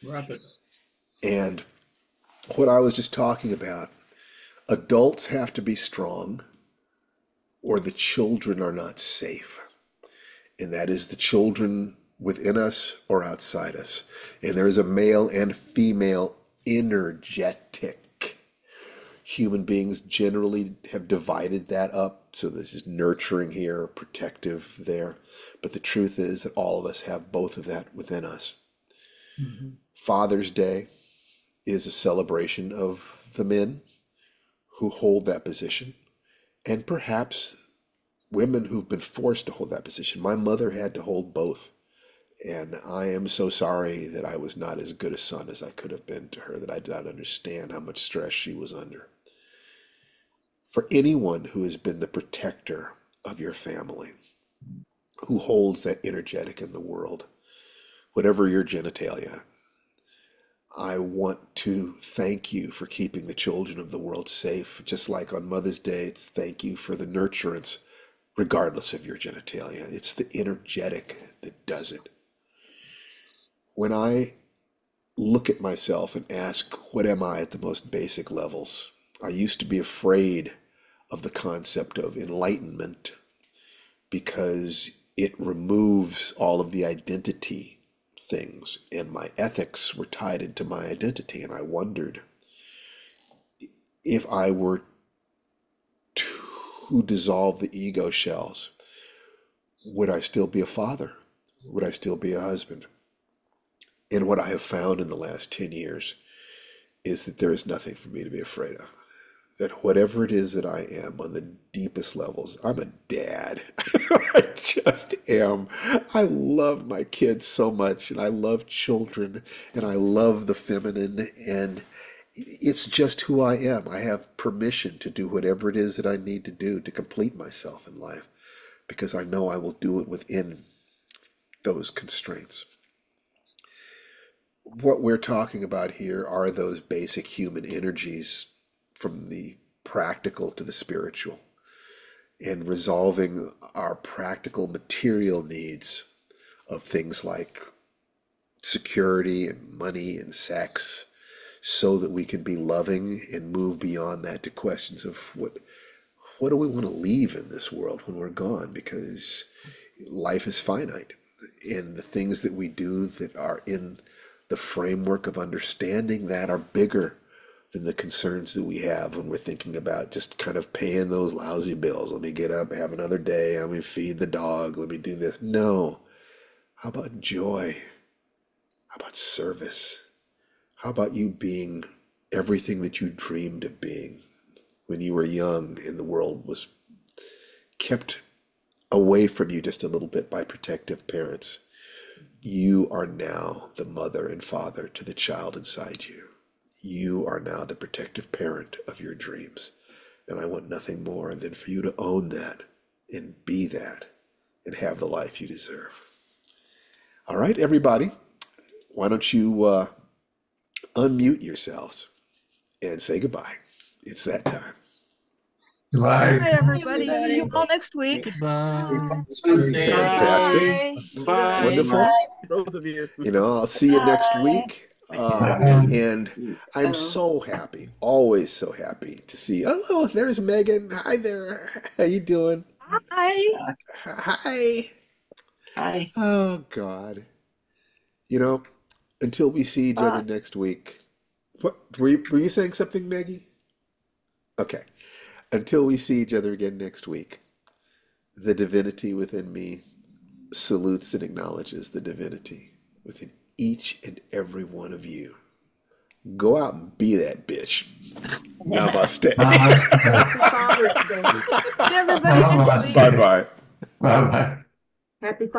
Wrap it. And what I was just talking about, adults have to be strong or the children are not safe. And that is the children within us or outside us. And there is a male and female energetic. Human beings generally have divided that up. So this is nurturing here, protective there. But the truth is that all of us have both of that within us. Mm-hmm. Father's Day is a celebration of the men who hold that position, and perhaps women who've been forced to hold that position. My mother had to hold both. And I am so sorry that I was not as good a son as I could have been to her, that I did not understand how much stress she was under. For anyone who has been the protector of your family, who holds that energetic in the world, whatever your genitalia, I want to thank you for keeping the children of the world safe. Just like on Mother's Day, it's thank you for the nurturance, regardless of your genitalia. It's the energetic that does it. When I look at myself and ask, what am I at the most basic levels? I used to be afraid of the concept of enlightenment because it removes all of the identity things, and my ethics were tied into my identity. And I wondered if I were to dissolve the ego shells, would I still be a father? Would I still be a husband? And what I have found in the last 10 years is that there is nothing for me to be afraid of. That whatever it is that I am on the deepest levels, I'm a dad. I just am. I love my kids so much, and I love children, and I love the feminine, and it's just who I am. I have permission to do whatever it is that I need to do to complete myself in life because I know I will do it within those constraints. What we're talking about here are those basic human energies from the practical to the spiritual, and resolving our practical material needs of things like security and money and sex, so that we can be loving and move beyond that to questions of what do we want to leave in this world when we're gone, because life is finite, and the things that we do that are in the framework of understanding that are bigger than the concerns that we have when we're thinking about just kind of paying those lousy bills. Let me get up, have another day, let me feed the dog, let me do this. No. How about joy? How about service? How about you being everything that you dreamed of being when you were young and the world was kept away from you just a little bit by protective parents? You are now the mother and father to the child inside you. You are now the protective parent of your dreams. And I want nothing more than for you to own that and be that and have the life you deserve. All right, everybody, why don't you unmute yourselves and say goodbye. It's that time. Bye, Goodbye. everybody. See you all next week. Goodbye. Fantastic. Bye. Wonderful. Both of you. I'll see you next week. And I'm so happy, always so happy to see. Oh, there's Megan. Hi there. How you doing? Hi. Hi. Hi. Oh, God. Until we see each other next week. What were you saying something, Maggie? Okay. Until we see each other again next week, the divinity within me salutes and acknowledges the divinity within each and every one of you. Go out and be that bitch. Namaste. Happy Father's Day. Everybody next week. Bye-bye. Bye-bye. Happy Father's